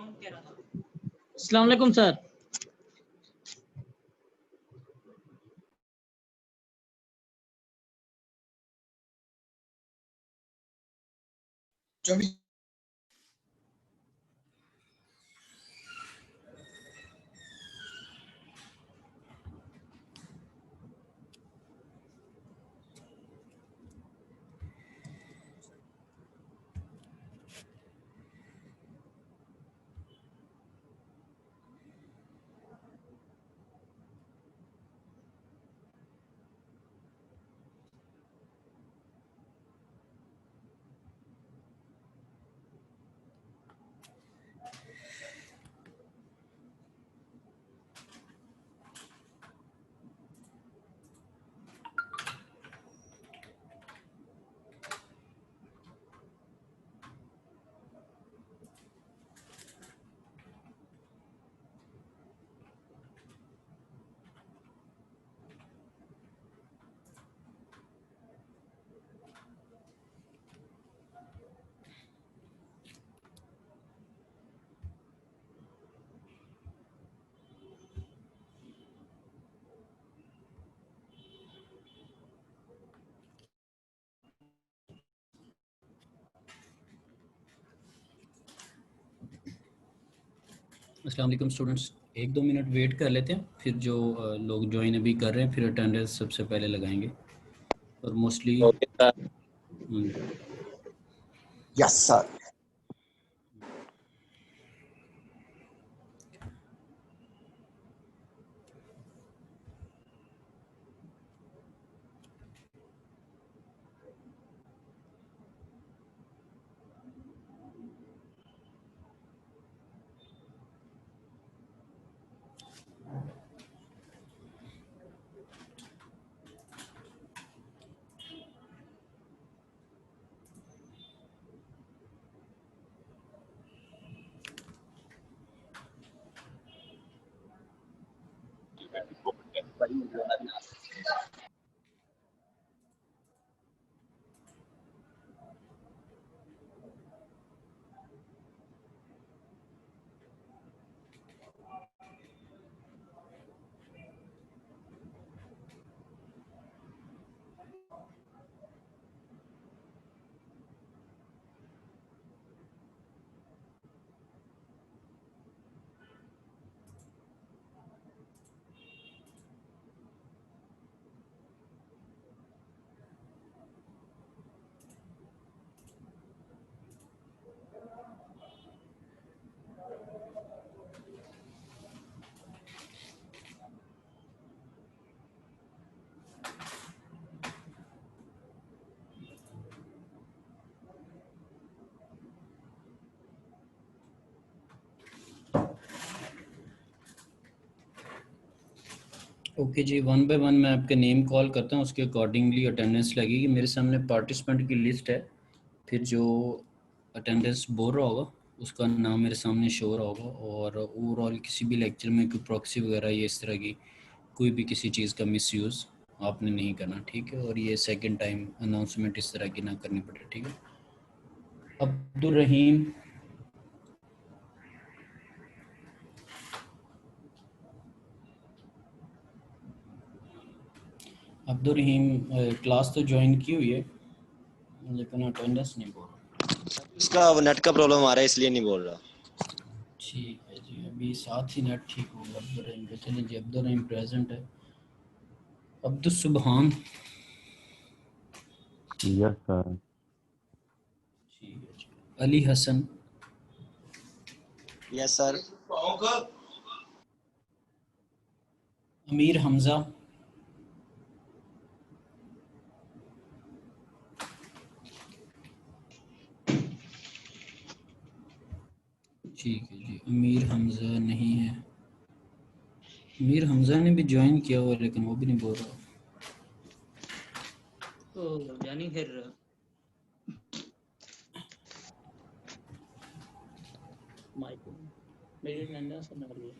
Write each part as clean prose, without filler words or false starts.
अस्सलाम वालेकुम सर। अस्सलाम वालेकुम स्टूडेंट्स, 1-2 मिनट वेट कर लेते हैं, फिर जो लोग ज्वाइन अभी कर रहे हैं फिर अटेंडेंस सबसे पहले लगाएंगे और मोस्टली यस सर। ओके जी, 1 बाय 1 मैं आपके नेम कॉल करता हूँ, उसके अकॉर्डिंगली अटेंडेंस लगेगी। मेरे सामने पार्टिसिपेंट की लिस्ट है, फिर जो अटेंडेंस बोल रहा होगा उसका नाम मेरे सामने शो हो रहा होगा। और ओवरऑल किसी भी लेक्चर में कोई प्रॉक्सी वगैरह या इस तरह की कोई भी किसी चीज़ का मिसयूज़ आपने नहीं करना, ठीक है। और ये सेकंड टाइम अनाउंसमेंट इस तरह की ना करनी पड़े, ठीक है। अब्दुल रहीम, अब्दुल रहीम क्लास तो ज्वाइन की हुई है लेकिन अटेंडेंस नहीं बोल रहा। उसका नेट का प्रॉब्लम आ रहा है इसलिए नहीं बोल रहा। ठीक है जी, अभी साथ ही नेट ठीक होगा अब्दुल रहीम का। चलिए जी, अब्दुल रहीम प्रेजेंट है। अब्दुल सुबहान, यस सर। ठीक है जी। Ali Hasan, yes sir. अमीर हमजा, ठीक है जी। अमीर हमजा नहीं है, अमीर हमजा ने भी ज्वाइन किया हुआ लेकिन वो भी नहीं बोल रहा। तो यानी फिर माइक मेरी अटेंडेंस होने वाली है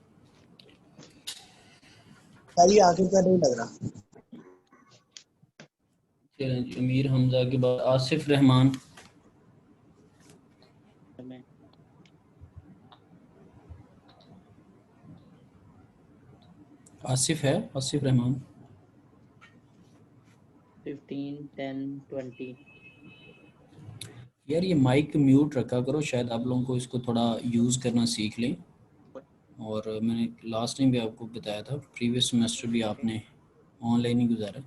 सर, ये आखिर का नहीं लग रहा। चलें जी, अमीर हमजा के बाद आसिफ रहमान, मैं आसिफ है, आसिफ रहमान। 15 10 20। यार ये माइक म्यूट रखा करो, शायद आप लोगों को इसको थोड़ा यूज़ करना सीख लें। और मैंने लास्ट टाइम भी आपको बताया था, प्रीवियस सेमेस्टर भी आपने ऑनलाइन ही गुजारा,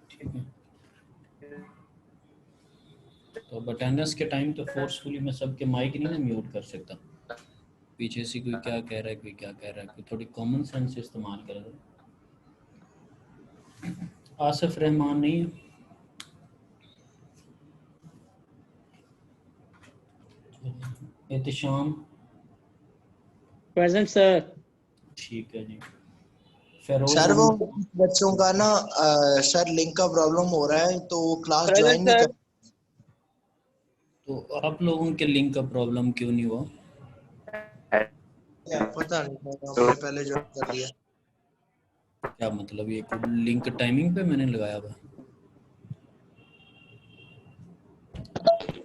ठीक है। तो अब अटेंडेंस के टाइम तो फोर्सफुली मैं सबके माइक नहीं ना म्यूट कर सकता। पीछे से कोई क्या कह रहा है, कोई क्या कह रहा है, कोई थोड़ी कॉमन सेंस इस्तेमाल करें। आसिफ रहमान नहीं है। Ehtisham, present sir. ठीक है जी। फेरोज सर वो अहमद, कुछ बच्चों का ना सर लिंक का प्रॉब्लम हो रहा है तो वो क्लास प्रेजेंट ज्वाइन नहीं सर। कर। तो आप लोगों के लिंक का प्रॉब्लम क्यों नहीं हुआ? पता नहीं सर, हमने पहले ज्वाइन कर लिया। क्या मतलब, ये लिंक टाइमिंग पे मैंने लगाया हुआ?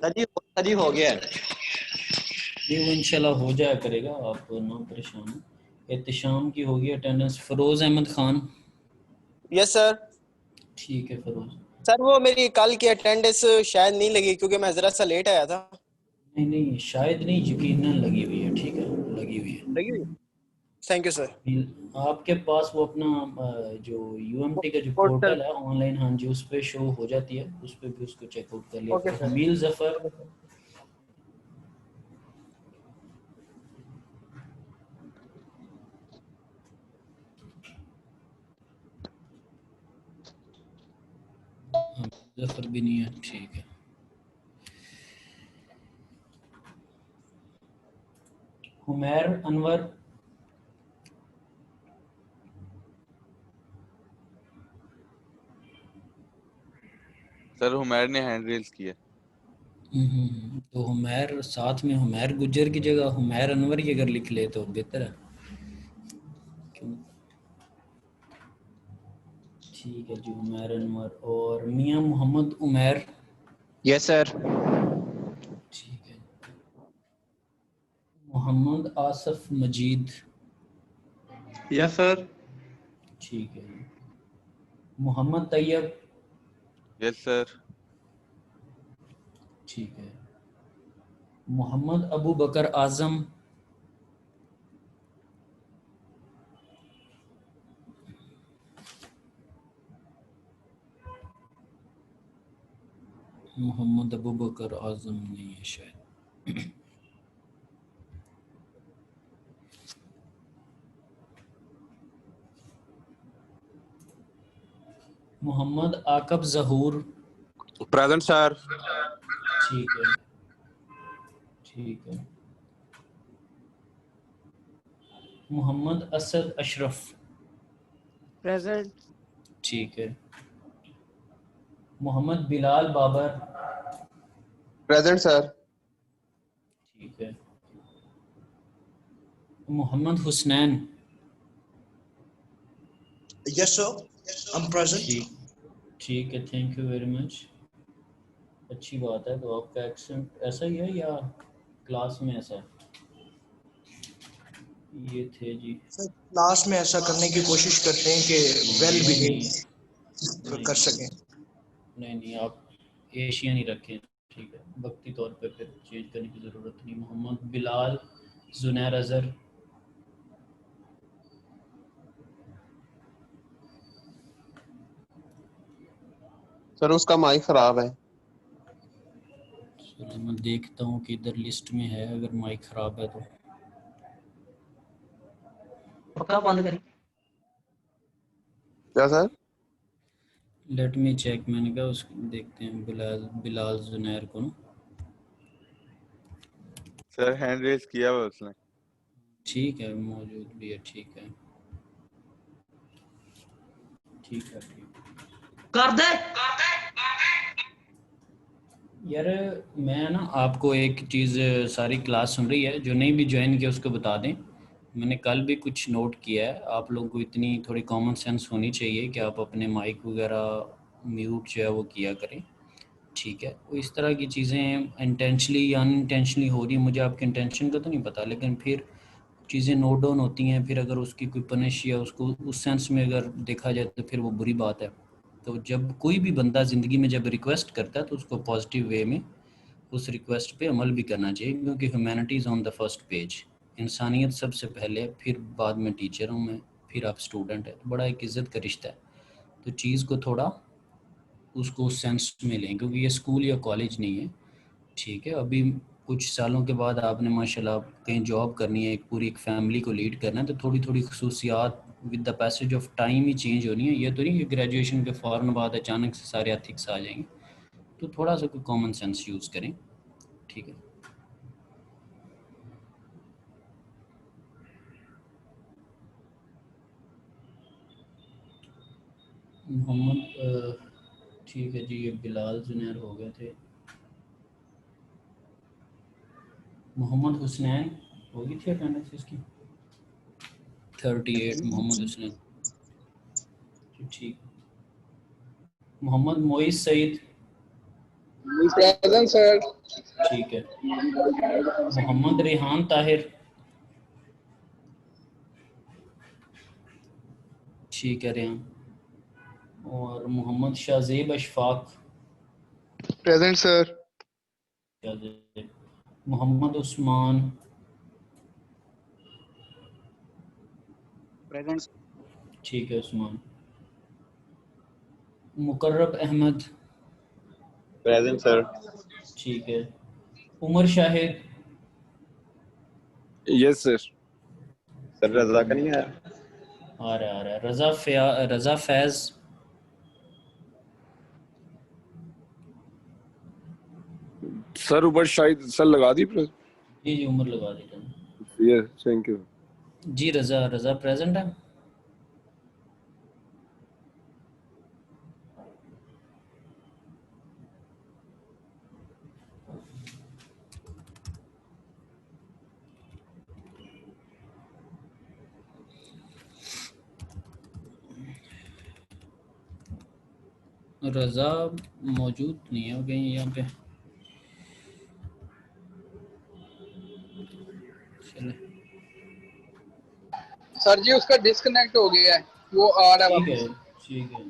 सर जी हो गया है। नहीं, वो इंशाल्लाह हो जाया करेगा, आप ना परेशान हो। एहतिशाम की होगी attendance. Feroz Ahmed Khan, yes sir. ठीक है फरोज। सर वो मेरी कल की अटेंडेंस शायद नहीं लगी क्योंकि मैं जरा सा लेट आया था। नहीं नहीं, शायद नहीं, यकीनन लगी हुई है, ठीक है, लगी हुई है। लगी हुई? Thank you sir. आपके पास वो अपना जो यूएमटी का जो पोर्टल। पोर्टल है ऑनलाइन, हाँ जी, उस पे शो हो जाती है, उस पे भी उसको चेकआउट कर लिया ओके करो। सर। हमील जफर, हमील जफर भी नहीं है, ठीक है। हुमैर अनवर, सर हुमैर ने हैंड रेज किया। तो हुमैर, साथ में हुमैर गुज्जर की जगह हुमैर अनवर ही अगर लिख ले तो बेहतर है। क्यों? ठीक है जी, उमैर अनवर। और मियां मोहम्मद उमैर, यस सर। ठीक है। Mohammad Asif Majeed, yes sir. ठीक है। Mohammad Tayyab, yes sir. ठीक है। मोहम्मद अबू बकर आजम, मोहम्मद अबू बकर आजम नहीं है शायद। Mohammad Aqib Zahoor, present sir. ठीक है, ठीक है। मोहम्मद असद अशरफ, प्रेजेंट। ठीक है। Mohammad Bilal Babar, present sir. ठीक है। Mohammad Husnain, yes sir, I am present. ठीक, ठीक है, थैंक यू वेरी मच, अच्छी बात है। तो आपका एक्सेंट ऐसा ही है या क्लास में ऐसा है? ये थे जी। सर क्लास में ऐसा करने की कोशिश करते हैं कि वेल नहीं बिहेव कर सकें। नहीं नहीं, आप एशियन ही रखें, ठीक है। वक्ती तौर पे फिर चेंज करने की ज़रूरत नहीं। मोहम्मद बिलाल जुनैर अज़हर, सर उसका माइक खराब है। चलो मैं देखता हूँ कि इधर लिस्ट में है, अगर माइक ख़राब है तो। पक्का बंद करें। क्या सर? लेट मी चेक, मैंने कहा उसको देखते हैं, बिलाल बिलाल जुनैर को ना। सर हैंड रेज किया हुआ उसने। ठीक है, मौजूद भी है, ठीक है, ठीक है, ठीक। कर दे। यार मैं ना आपको एक चीज़, सारी क्लास सुन रही है, जो नहीं भी ज्वाइन किया उसको बता दें। मैंने कल भी कुछ नोट किया है, आप लोगों को इतनी थोड़ी कॉमन सेंस होनी चाहिए कि आप अपने माइक वगैरह म्यूट जो है वो किया करें, ठीक है। वो इस तरह की चीज़ें इंटेंशनली या अनइंटेंशनली हो रही है, मुझे आपके इंटेंशन का तो नहीं पता, लेकिन फिर चीज़ें नोट डाउन होती हैं, फिर अगर उसकी कोई पनिश या उसको उस सेंस में अगर देखा जाए तो फिर वो बुरी बात है। तो जब कोई भी बंदा ज़िंदगी में जब रिक्वेस्ट करता है तो उसको पॉजिटिव वे में उस रिक्वेस्ट पे अमल भी करना चाहिए, क्योंकि humanity is on the first page. इंसानियत सबसे पहले, फिर बाद में टीचर हूँ मैं, फिर आप स्टूडेंट है। तो बड़ा एक इज़्ज़त का रिश्ता है। तो चीज़ को थोड़ा उसको उस सेंस में लें, क्योंकि ये स्कूल या कॉलेज नहीं है, ठीक है। अभी कुछ सालों के बाद आपने माशाल्लाह कहीं जॉब करनी है, एक पूरी एक फैमिली को लीड करना है, तो थोड़ी थोड़ी खसूसियात with the passage of time ही चेंज होनी है। ये तो नहीं कि ग्रेजुएशन के फ़ौरन बाद अचानक से सारे एथिक्स आ जाएंगे। तो थोड़ा सा कोई कॉमन सेंस यूज़ करें, ठीक है। मोहम्मद ठीक है जी, ये बिलाल जुनैर हो गए थे। मोहम्मद हुसनैन हो गई थी अटेंडेंस इसकी 38। मोहम्मद हुसनैन ठीक। Mohammad Moiz Saeed present sir. ठीक है। मोहम्मद रेहान ताहिर ठीक है रेहान। और Mohammad Shazeb Ashfaq present sir. Mohammad Usman present. ठीक है उस्मान। Muqarrab Ahmad present sir. ठीक है। Umar Shahid yes sir. Sir Raza का नहीं आया। आ रहा है। रज़ा फैज़ सर ऊपर शायद सर लगा दी। जी उमर लगा देता हूँ। Yes thank you. जी रज़ा प्रेजेंट है। रज़ा मौजूद नहीं है कहीं यहाँ पे। चले सर जी उसका डिस्कनेक्ट हो गया है, वो आ रहा है वापस। ठीक है।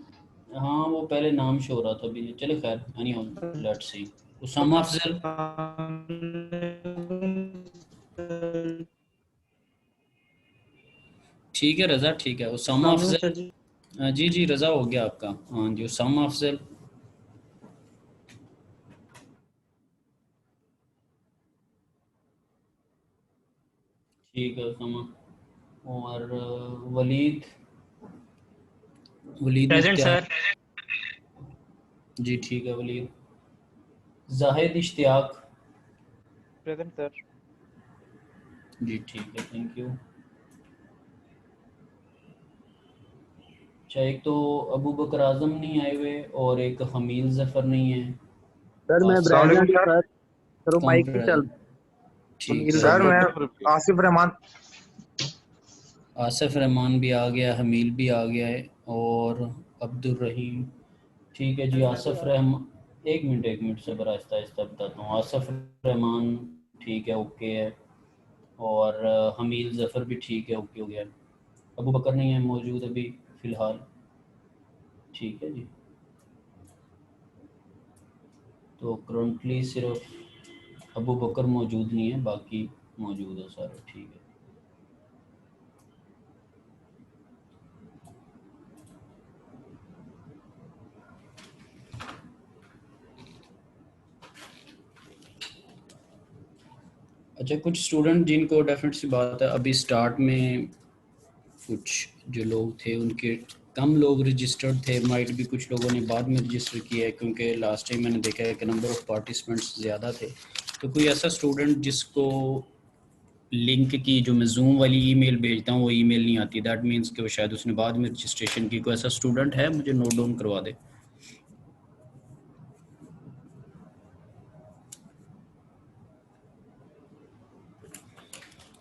हाँ वो पहले नाम शो हो रहा था अभी। चले खैर anyhow let's see. Usama Afzal ठीक है। रज़ा ठीक है। उसामा अफजल जी रज़ा हो गया आपका। हाँ जी उसामा अफजल ठीक है उसामा। और वलीद प्रेजेंट इश्तियाक सर। जी ठीक है वलीद। Zahid Ishtiaq present sir. जी ठीक है थैंक यू। अच्छा एक तो अबू बकर आजम नहीं आए हुए और एक हमील जफर नहीं है। सर मैं प्रेजेंट सर। सर वो कौन माइक नहीं चल। ठीक है। सर मैं आसिफ रहमान। आसिफ रहमान भी आ गया, हमील भी आ गया है और अब्दुल रहीम ठीक है जी। आसिफ रहमान एक मिनट सबर आहिस्ता आहिस्ता बताता हूँ। आसिफ रहमान ठीक है ओके है। और हमील जफर भी ठीक है ओके हो गया। अबू बकर नहीं है मौजूद अभी फ़िलहाल, ठीक है जी। तो करंटली सिर्फ अबू बकर मौजूद नहीं है, बाकी मौजूद है सारे, ठीक है। अच्छा कुछ स्टूडेंट जिनको डेफिनेट सी बात है अभी स्टार्ट में कुछ जो लोग थे उनके कम लोग रजिस्टर्ड थे, माइट भी कुछ लोगों ने बाद में रजिस्टर किया है क्योंकि लास्ट टाइम मैंने देखा है कि नंबर ऑफ़ पार्टिसिपेंट्स ज़्यादा थे। तो कोई ऐसा स्टूडेंट जिसको लिंक की जो मैं जूम वाली ईमेल भेजता हूँ वो ईमेल नहीं आती, दैट मीन्स कि वो शायद उसने बाद में रजिस्ट्रेशन की। कोई ऐसा स्टूडेंट है मुझे नोट डाउन करवा दे।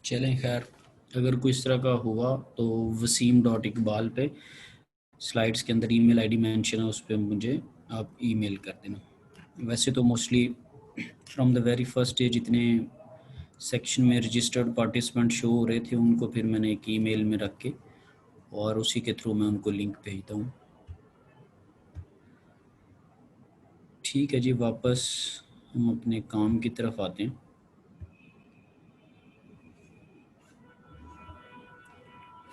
चलें खैर, अगर कोई इस तरह का हुआ तो वसीम.इकबाल पे स्लाइड्स के अंदर ईमेल आईडी मेंशन है, उस पर मुझे आप ईमेल कर देना। वैसे तो mostly from the very first day जितने सेक्शन में रजिस्टर्ड पार्टिसिपेंट शो हो रहे थे, उनको फिर मैंने एक ईमेल में रख के और उसी के थ्रू मैं उनको लिंक भेजता हूँ। ठीक है जी, वापस हम अपने काम की तरफ आते हैं।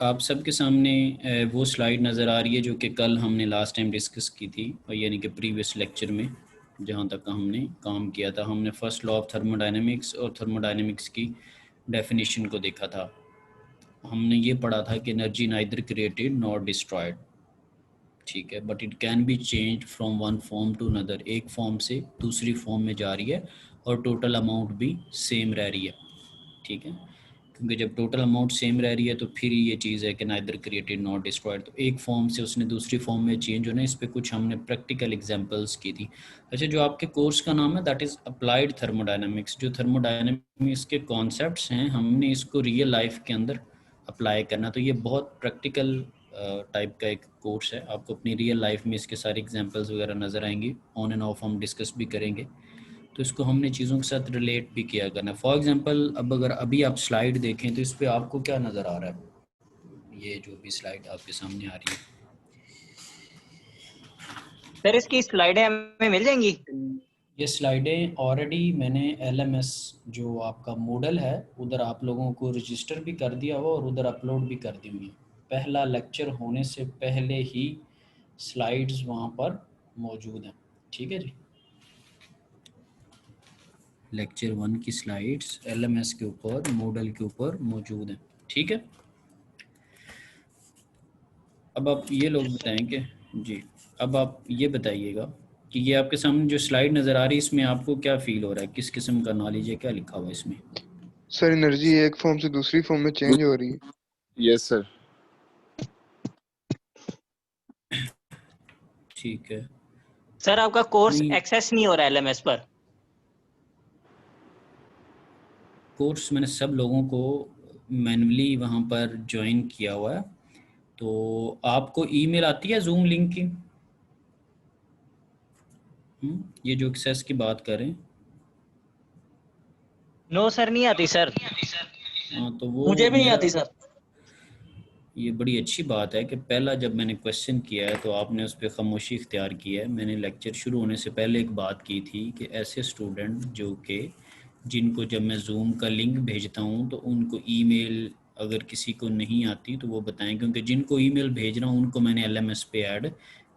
आप सबके सामने वो स्लाइड नज़र आ रही है जो कि कल हमने लास्ट टाइम डिस्कस की थी, यानी कि प्रीवियस लेक्चर में जहाँ तक हमने काम किया था। हमने फर्स्ट लॉ ऑफ थर्मोडायनेमिक्स और थर्मोडायनेमिक्स की डेफिनेशन को देखा था। हमने ये पढ़ा था कि energy neither created nor destroyed, ठीक है, but it can be change from one form to another, एक फॉर्म से दूसरी फॉर्म में जा रही है और टोटल अमाउंट भी सेम रह रही है, ठीक है, क्योंकि जब टोटल अमाउंट सेम रह रही है तो फिर ये चीज़ है कि नाइदर क्रिएटेड नॉट डिस्ट्रॉयड, तो एक फॉर्म से उसने दूसरी फॉर्म में चेंज होना। इस पे कुछ हमने प्रैक्टिकल एग्जांपल्स की थी। अच्छा, जो आपके कोर्स का नाम है दैट इज़ अप्लाइड थर्मोडायनेमिक्स। जो थर्मोडायनेमिक्स के कॉन्सेप्ट्स हैं हमने इसको रियल लाइफ के अंदर अप्लाई करना, तो ये बहुत प्रैक्टिकल टाइप का एक कोर्स है। आपको अपनी रियल लाइफ में इसके सारे एग्जांपल्स वगैरह नज़र आएंगे, ऑन एंड ऑफ हम डिस्कस भी करेंगे, तो इसको हमने चीज़ों के साथ रिलेट भी किया करना। फॉर एग्जांपल अब अगर अभी आप स्लाइड देखें तो इस पे आपको क्या नज़र आ रहा है, ये जो भी स्लाइड आपके सामने आ रही है। सर इसकी स्लाइडें हमें मिल जाएंगी? ये स्लाइडें ऑलरेडी मैंने LMS जो आपका मॉडल है उधर आप लोगों को रजिस्टर भी कर दिया हुआ और उधर अपलोड भी कर दी हुई है। पहला लेक्चर होने से पहले ही स्लाइड्स वहाँ पर मौजूद हैं, ठीक है जी। लेक्चर 1 की स्लाइड्स LMS के ऊपर मॉडल के ऊपर मौजूद हैं, ठीक है। अब आप ये लोग बताएंगे जी, अब आप ये बताइएगा कि ये आपके सामने जो स्लाइड नज़र आ रही है इसमें आपको क्या फील हो रहा है, किस किस्म का नॉलेज है, क्या लिखा हुआ है इसमें? सर एनर्जी एक फॉर्म से दूसरी फॉर्म में चेंज हो रही है। Yes sir. ठीक है सर आपका कोर्स एक्सेस नहीं हो रहा है LMS पर। कोर्स मैंने सब लोगों को मैन्युअली वहाँ पर ज्वाइन किया हुआ है, तो आपको ईमेल आती है जूम लिंक की? ये जो एक्सेस की बात करें। नो सर नहीं आती सर। हाँ तो वो मुझे भी नहीं आती सर। ये बड़ी अच्छी बात है कि पहला जब मैंने क्वेश्चन किया है तो आपने उस पर खामोशी इख्तियार की है। मैंने लेक्चर शुरू होने से पहले एक बात की थी कि ऐसे स्टूडेंट जो कि जिनको जब मैं जूम का लिंक भेजता हूँ तो उनको ईमेल अगर किसी को नहीं आती तो वो बताएं, क्योंकि जिनको ईमेल भेज रहा हूँ उनको मैंने LMS पे ऐड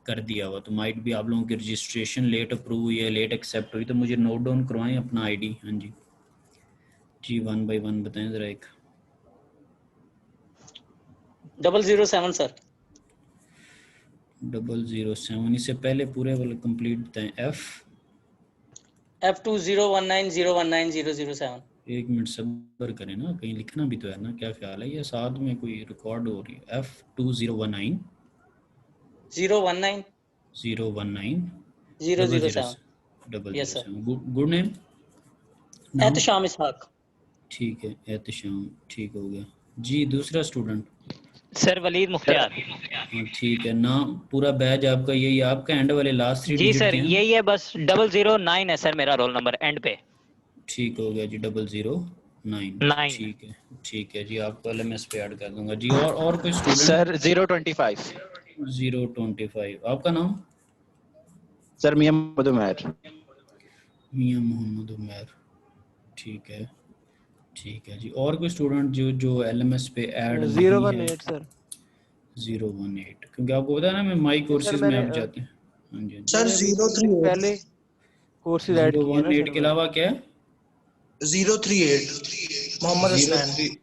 कर दिया हुआ। तो माइट भी आप लोगों की रजिस्ट्रेशन लेट अप्रूव हुई है, लेट एक्सेप्ट हुई, तो मुझे नोट डाउन करवाएं अपना ID। हाँ जी जी, 1 बाय 1 बताएं ज़रा। एक 007 सर। 007, इससे पहले पूरे वाले कंप्लीट बताएं। F2019019007। एक मिनट सब्र करें ना, कहीं लिखना भी तो है ना, क्या ख्याल है, या साथ में कोई रिकॉर्ड हो रही है? F2019 019 007। Yes sir. Good name? Ehtisham Ishaq. ठीक है, एहतशाम, ठीक हो गया जी। दूसरा स्टूडेंट? सर वलीद मुख्तियार। हाँ ठीक है, नाम पूरा बैच आपका यही, आपका एंड वाले लास्ट 3 जी डिजिट सर क्या हैं? यही है, बस 009 है सर मेरा रोल नंबर एंड पे। ठीक हो गया जी, 009। 9। ठीक है जी, आपको LMS पे ऐड कर दूंगा जी। और कोई स्टूडेंट? सर 025। 025। आपका नाम? सर मियां मोहम्मद उमैर। मियां मोहम्मद उमैर, ठीक है जी। और कोई स्टूडेंट जो LMS पे ऐड नहीं है? 018 सर। 018, क्योंकि आपको पता है ना मैं माई कोर्सेज में आप जाते हैं। हाँ जी सर 038 पहले कोर्सेज ऐड किए हैं ना 018 के अलावा क्या है? 038 मोहम्मद हसनैन।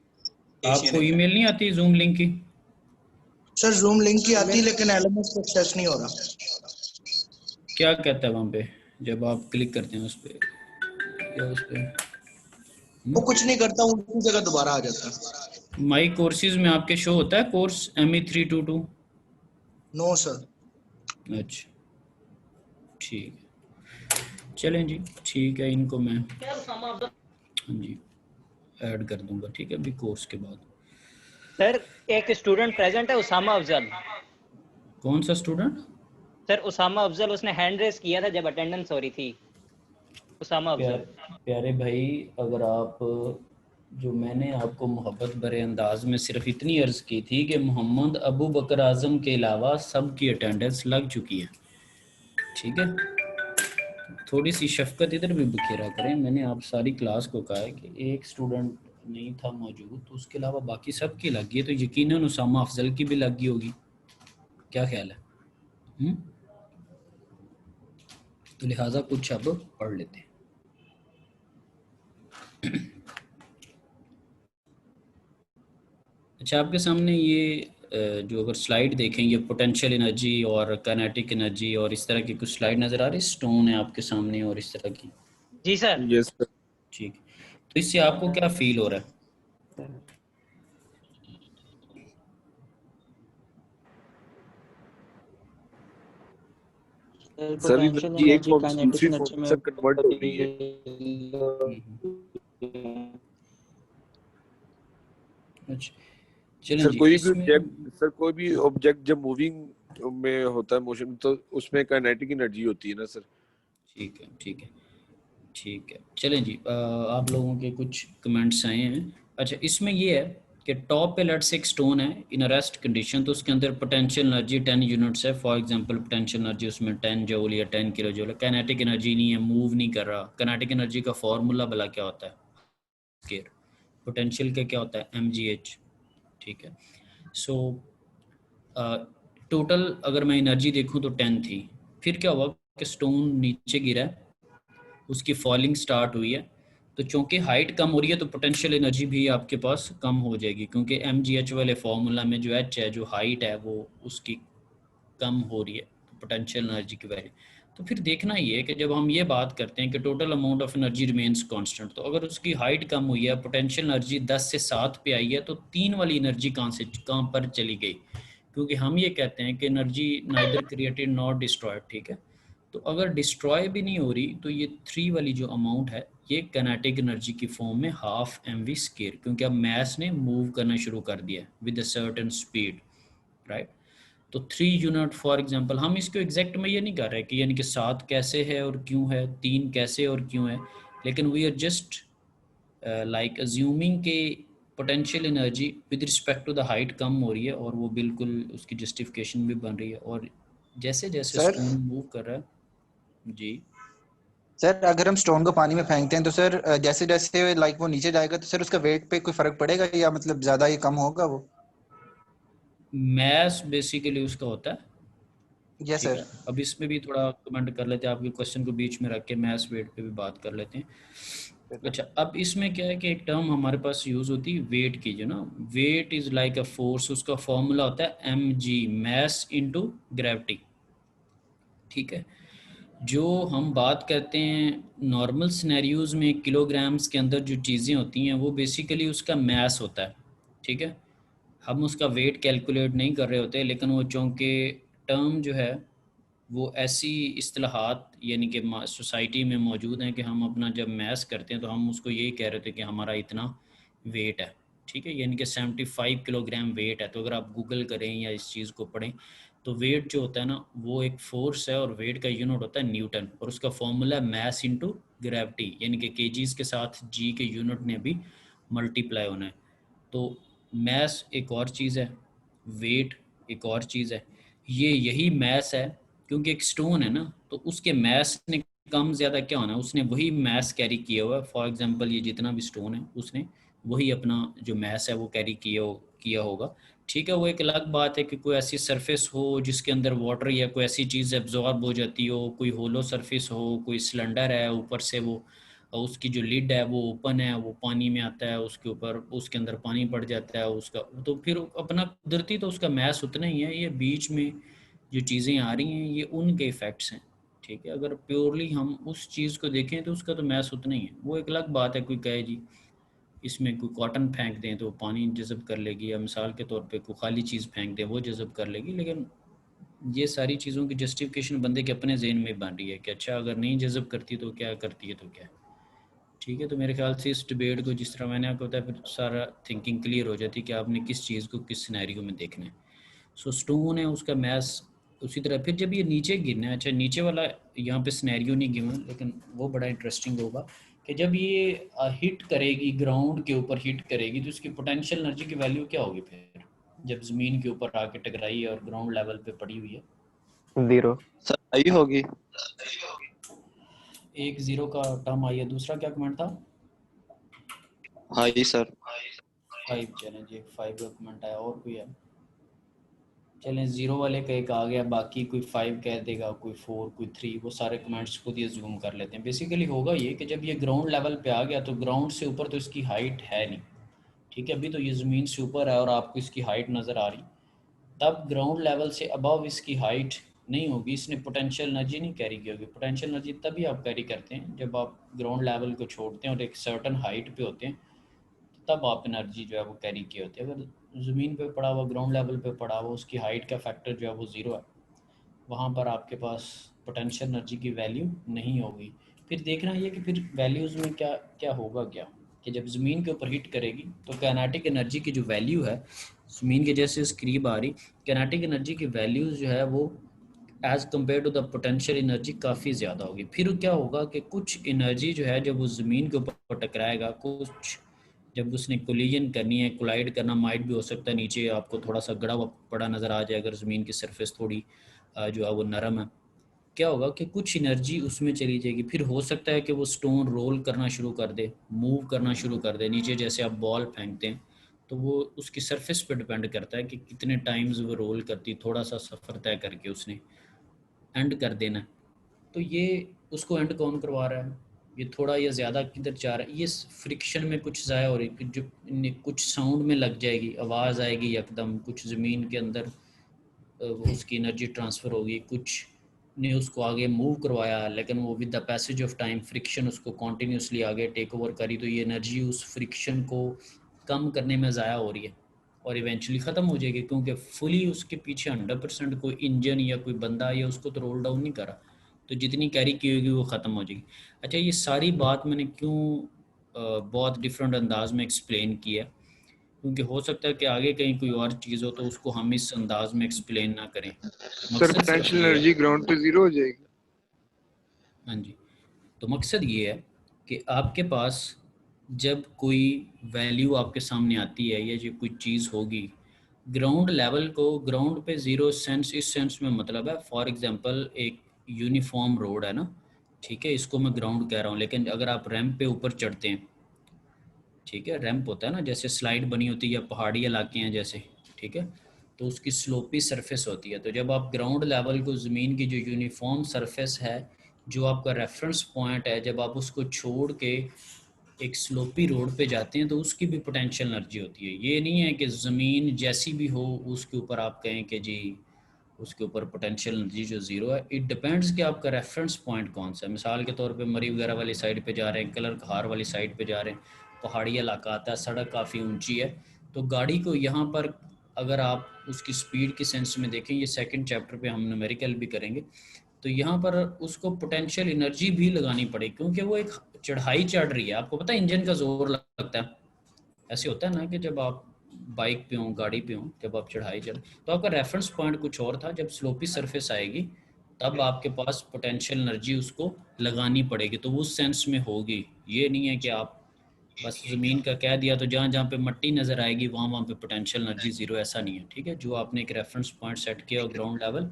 आपको ईमेल नहीं आती जूम लिंक की? सर जूम लिंक की आती लेकिन LMS पे एक्सेस नहीं हो रहा। क्या कहता है वहाँ पे जब आप क्लिक करते हैं उस पे? क्या उस पे वो कुछ नहीं करता, उसी जगह दोबारा आ जाता है। माई कोर्सेज में आपके शो होता है कोर्स ME322? No sir. अच्छा ठीक है, चलें जी, ठीक है, इनको मैं हाँ जी ऐड कर दूंगा, ठीक है, अभी कोर्स के बाद। सर एक स्टूडेंट प्रेजेंट है, उसामा अफजल। कौन सा स्टूडेंट? सर उसामा अफजल, उसने हैंड रेस किया था जब अटेंडेंस हो रही थी। उसामा अफजल। प्यारे भाई, अगर आप जो मैंने आपको मोहब्बत भरे अंदाज में सिर्फ इतनी अर्ज़ की थी कि मोहम्मद अबू बकर आज़म के अलावा सब की अटेंडेंस लग चुकी है, ठीक है। थोड़ी सी शफकत इधर भी बखेरा करें। मैंने आप सारी क्लास को कहा है कि एक स्टूडेंट नहीं था मौजूद, तो उसके अलावा बाकी सब की लगी है, तो यकीनन उसामा अफजल की भी लगी होगी। क्या ख्याल है? तो लिहाजा कुछ अब पढ़ लेते हैं। अच्छा, आपके सामने ये जो अगर स्लाइड देखें, ये पोटेंशियल एनर्जी और काइनेटिक एनर्जी और इस तरह की कुछ स्लाइड नज़र आ रही है। स्टोन है आपके सामने और इस तरह की। जी सर। Yes sir. ठीक, तो इससे आपको क्या फील हो रहा है? सर एनर्जी एक फॉर्म से दूसरी फॉर्म में कन्वर्ट हो रही है। अच्छा, चलें सर जी। कोई भी ऑब्जेक्ट, सर कोई भी ऑब्जेक्ट जब मूविंग में होता है मोशन, तो उसमें काइनेटिक एनर्जी होती है ना सर? ठीक है, ठीक है, ठीक है। चलें जी, आप लोगों के कुछ कमेंट्स आए हैं। अच्छा, इसमें ये है कि टॉप पे लेट्स एक स्टोन है इन अ रेस्ट कंडीशन, तो उसके अंदर पोटेंशियल एनर्जी 10 यूनिट्स है। फॉर एग्जांपल पोटेंशियल एनर्जी उसमें 10 जूल या 10 किलो जूल है। काइनेटिक एनर्जी नहीं है, मूव नहीं कर रहा। काइनेटिक एनर्जी का फॉर्मूला भला क्या होता है? स्केयर। पोटेंशियल का क्या होता है? mgh, ठीक है। सो टोटल अगर मैं एनर्जी देखूं तो 10 थी। फिर क्या हुआ कि स्टोन नीचे गिरा है, उसकी फॉलिंग स्टार्ट हुई है, तो चूंकि हाइट कम हो रही है तो पोटेंशियल एनर्जी भी आपके पास कम हो जाएगी, क्योंकि mgh वाले फॉर्मूला में जो h है, जो हाइट है, वो उसकी कम हो रही है, तो पोटेंशियल एनर्जी की वैल्यू। तो फिर देखना ये है कि जब हम ये बात करते हैं कि total amount of energy remains constant, तो अगर उसकी हाइट कम हुई है, पोटेंशियल एनर्जी 10 से 7 पे आई है, तो 3 वाली एनर्जी कहाँ पर चली गई? क्योंकि हम ये कहते हैं कि energy neither created not destroyed, ठीक है। तो अगर डिस्ट्रॉय भी नहीं हो रही, तो ये 3 वाली जो अमाउंट है, ये काइनेटिक एनर्जी की फॉर्म में हाफ mv स्क्वायर, क्योंकि अब मैस ने मूव करना शुरू कर दिया with a certain speed, right. तो 3 यूनिट फॉर एग्जांपल, हम इसको एग्जैक्ट में ये नहीं कर रहे कि यानी कि 7 कैसे है और क्यों है, 3 कैसे और क्यों है, लेकिन we are just like assuming के potential energy with respect to the height कम हो रही है, और वो बिल्कुल उसकी जस्टिफिकेशन भी बन रही है। और जैसे जैसे स्टोन मूव कर रहा है जी। सर अगर हम स्टोन को पानी में फेंकते हैं तो सर जैसे जैसे लाइक वो नीचे जाएगा तो सर उसका वेट पे कोई फर्क पड़ेगा, या मतलब ज्यादा ही कम होगा वो? मैस बेसिकली उसका होता है। यस ठीक सर। है, अब इसमें भी थोड़ा कमेंट कर लेते हैं, आपके क्वेश्चन को बीच में रख के मैस वेट पे भी बात कर लेते हैं। अच्छा, अब इसमें क्या है कि एक टर्म हमारे पास यूज होती है वेट की, जो ना weight is like a force, उसका फॉर्मूला होता है mg, मैस इनटू ग्रेविटी, ठीक है। जो हम बात करते हैं नॉर्मल सिनेरियोज में किलोग्राम्स के अंदर जो चीज़ें होती हैं, वो बेसिकली उसका मैस होता है, ठीक है। हम उसका वेट कैलकुलेट नहीं कर रहे होते, लेकिन वो चूँकि टर्म जो है वो ऐसी इस्तिलाहात यानी कि सोसाइटी में मौजूद हैं कि हम अपना जब मैस करते हैं तो हम उसको यही कह रहे थे कि हमारा इतना वेट है, ठीक है, यानी कि 75 किलोग्राम वेट है। तो अगर आप गूगल करें या इस चीज़ को पढ़ें, तो वेट जो होता है ना, वो एक फोर्स है, और वेट का यूनिट होता है न्यूटन, और उसका फॉर्मूला मैस इनटू ग्रेविटी, यानी कि केजीज के साथ जी के यूनिट ने भी मल्टीप्लाई होना है। तो मैस एक और चीज़ है, वेट एक और चीज़ है। ये यही मैस है, क्योंकि एक स्टोन है ना, तो उसके मैस ने कम ज़्यादा क्या होना है, उसने वही मैस कैरी किया हुआ है। फॉर एग्जांपल ये जितना भी स्टोन है, उसने वही अपना जो मैस है वो कैरी किया होगा, ठीक है। वो एक अलग बात है कि कोई ऐसी सरफेस हो जिसके अंदर वाटर या कोई ऐसी चीज़ एब्जॉर्ब हो जाती हो, कोई होलो सरफेस हो, कोई सिलेंडर है, ऊपर से वो उसकी जो लिड है वो ओपन है, वो पानी में आता है, उसके ऊपर उसके अंदर पानी पड़ जाता है उसका, तो फिर अपना कुदरती तो उसका मैस उतना ही है। ये बीच में जो चीज़ें आ रही हैं, ये उनके इफ़ेक्ट्स हैं, ठीक है। अगर प्योरली हम उस चीज़ को देखें तो उसका तो मैस उतना ही है। वो एक अलग बात है, कोई कहे जी इसमें कोई कॉटन फेंक दें तो पानी जज़ब कर लेगी, या मिसाल के तौर पे कोई खाली चीज़ फेंक दें वो जज़ब कर लेगी, लेकिन ये सारी चीज़ों की जस्टिफिकेशन बंदे के अपने जहन में बन रही है कि अच्छा अगर नहीं जज़ब करती तो क्या करती है, तो क्या, ठीक है। तो मेरे ख्याल से इस डिबेट को जिस तरह मैंने आपको बताया, फिर सारा थिंकिंग क्लियर हो जाती है कि आपने किस चीज़ को किस सिनेरियो में देखना है। सो स्टोन है, उसका मैस उसी तरह। फिर जब ये नीचे गिरना है, अच्छा नीचे वाला यहाँ पे सिनेरियो नहीं गिवन, लेकिन वो बड़ा इंटरेस्टिंग होगा कि जब ये हिट करेगी, ग्राउंड के ऊपर हिट करेगी, तो इसकी पोटेंशियल एनर्जी की वैल्यू क्या होगी फिर, जब ज़मीन के ऊपर आके टकराई है और ग्राउंड लेवल पे पड़ी हुई है? 0 सर आई होगी। एक 0 का टर्म आई है। दूसरा क्या कमेंट था? High sir. 5। चलें जी, 5 का कमेंट आया। और कोई है? चलें 0 वाले का एक आ गया, बाकी कोई 5 कह देगा, कोई 4, कोई 3, वो सारे कमेंट्स खुद ही जूम कर लेते हैं। बेसिकली होगा ये कि जब ये ग्राउंड लेवल पे आ गया तो ग्राउंड से ऊपर तो इसकी हाइट है नहीं, ठीक है, अभी तो ये ज़मीन से ऊपर है और आपको इसकी हाइट नज़र आ रही, तब ग्राउंड लेवल से अबव इसकी हाइट नहीं होगी, इसने पोटेंशियल एनर्जी नहीं कैरी की होगी। पोटेंशियल एनर्जी तभी आप कैरी करते हैं जब आप ग्राउंड लेवल को छोड़ते हैं और एक सर्टन हाइट पे होते हैं, तब आप एनर्जी जो है वो कैरी किए होते हैं। अगर ज़मीन पे पड़ा हुआ, ग्राउंड लेवल पे पड़ा हुआ, उसकी हाइट का फैक्टर जो है वो 0 है, वहाँ पर आपके पास पोटेंशियल एनर्जी की वैल्यू नहीं होगी। फिर देखना ये कि फिर वैल्यूज़ में क्या क्या होगा, क्या कि जब ज़मीन के ऊपर हिट करेगी तो काइनेटिक एनर्जी की जो वैल्यू है ज़मीन के जैसे इस करीब आ रही, काइनेटिक एनर्जी की वैल्यूज़ जो है वो as compare to the potential energy काफ़ी ज़्यादा होगी। फिर क्या होगा कि कुछ एनर्जी जो है जब वो ज़मीन के ऊपर टकराएगा, कुछ जब उसने कोलिजन करनी है, कोलाइड करना माइट भी हो सकता है, नीचे आपको थोड़ा सा गड़ा हुआ पड़ा नज़र आ जाए अगर ज़मीन की सरफेस थोड़ी जो है वो नरम है, क्या होगा कि कुछ एनर्जी उसमें चली जाएगी। फिर हो सकता है कि वो स्टोन रोल करना शुरू कर दे, मूव करना शुरू कर दे नीचे, जैसे आप बॉल फेंकते हैं तो वो उसकी सरफेस पे डिपेंड करता है कि कितने टाइम्स वो रोल करती, थोड़ा सा सफ़र तय करके उसने एंड कर देना। तो ये उसको एंड कौन करवा रहा है, ये थोड़ा या ज़्यादा किधर जा रहा है, ये फ्रिक्शन में कुछ ज़ाया हो रही है, जो कुछ साउंड में लग जाएगी, आवाज़ आएगी एकदम, कुछ ज़मीन के अंदर उसकी एनर्जी ट्रांसफ़र होगी, कुछ ने उसको आगे मूव करवाया, लेकिन वो with the passage of time friction उसको कॉन्टीन्यूसली आगे टेक ओवर करी, तो ये एनर्जी उस फ्रिक्शन को कम करने में ज़ाया हो रही है और इवेंचुअली ख़त्म हो जाएगी, क्योंकि फुली उसके पीछे 100% कोई इंजन या कोई बंदा या उसको तो रोल डाउन नहीं करा, तो जितनी कैरी की होगी वो ख़त्म हो जाएगी। अच्छा, ये सारी बात मैंने क्यों बहुत डिफरेंट अंदाज में एक्सप्लेन किया, क्योंकि हो सकता है कि आगे कहीं कोई और चीज़ हो तो उसको हम इस अंदाज में एक्सप्लेन ना करें। सर पोटेंशियल एनर्जी ग्राउंड पे 0 हो जाएगी। हाँ जी, तो मकसद ये है कि आपके पास जब कोई वैल्यू आपके सामने आती है या जो कोई चीज़ होगी, ग्राउंड लेवल को ग्राउंड पे 0 सेंस, इस सेंस में मतलब है, फॉर एग्जांपल एक यूनिफॉर्म रोड है ना, ठीक है, इसको मैं ग्राउंड कह रहा हूँ, लेकिन अगर आप रैंप पे ऊपर चढ़ते हैं, ठीक है, रैंप होता है ना, जैसे स्लाइड बनी होती है या पहाड़ी इलाके हैं जैसे, ठीक है, तो उसकी स्लोपी सरफेस होती है, तो जब आप ग्राउंड लेवल को, ज़मीन की जो यूनिफॉर्म सरफेस है, जो आपका रेफरेंस पॉइंट है, जब आप उसको छोड़ के एक स्लोपी रोड पे जाते हैं तो उसकी भी पोटेंशियल एनर्जी होती है। ये नहीं है कि ज़मीन जैसी भी हो उसके ऊपर आप कहें कि जी उसके ऊपर पोटेंशियल एनर्जी जो 0 है। इट डिपेंड्स कि आपका रेफरेंस पॉइंट कौन सा है। मिसाल के तौर पे मरी वगैरह वाली साइड पे जा रहे हैं, कलर कहार वाली साइड पे जा रहे हैं, पहाड़ी इलाका आता है, सड़क काफ़ी ऊंची है, तो गाड़ी को यहाँ पर अगर आप उसकी स्पीड की सेंस में देखें, ये सेकंड चैप्टर पे हम न्यूमेरिकल भी करेंगे, तो यहाँ पर उसको पोटेंशियल एनर्जी भी लगानी पड़ेगी, क्योंकि वो एक चढ़ाई चढ़ रही है। आपको पता है इंजन का जोर लगता है, ऐसे होता है ना कि जब आप बाइक पे हो, गाड़ी पे हो, जब आप चढ़ाई चढ़, तो आपका रेफरेंस पॉइंट कुछ और था, जब स्लोपी सरफेस आएगी तब आपके पास पोटेंशियल एनर्जी उसको लगानी पड़ेगी, तो उस सेंस में होगी। ये नहीं है कि आप बस ज़मीन का कह दिया तो जहाँ जहाँ पे मट्टी नज़र आएगी वहाँ वहाँ पे पोटेंशियल एनर्जी 0, ऐसा नहीं है, ठीक है। जो आपने एक रेफरेंस पॉइंट सेट किया और ग्राउंड लेवल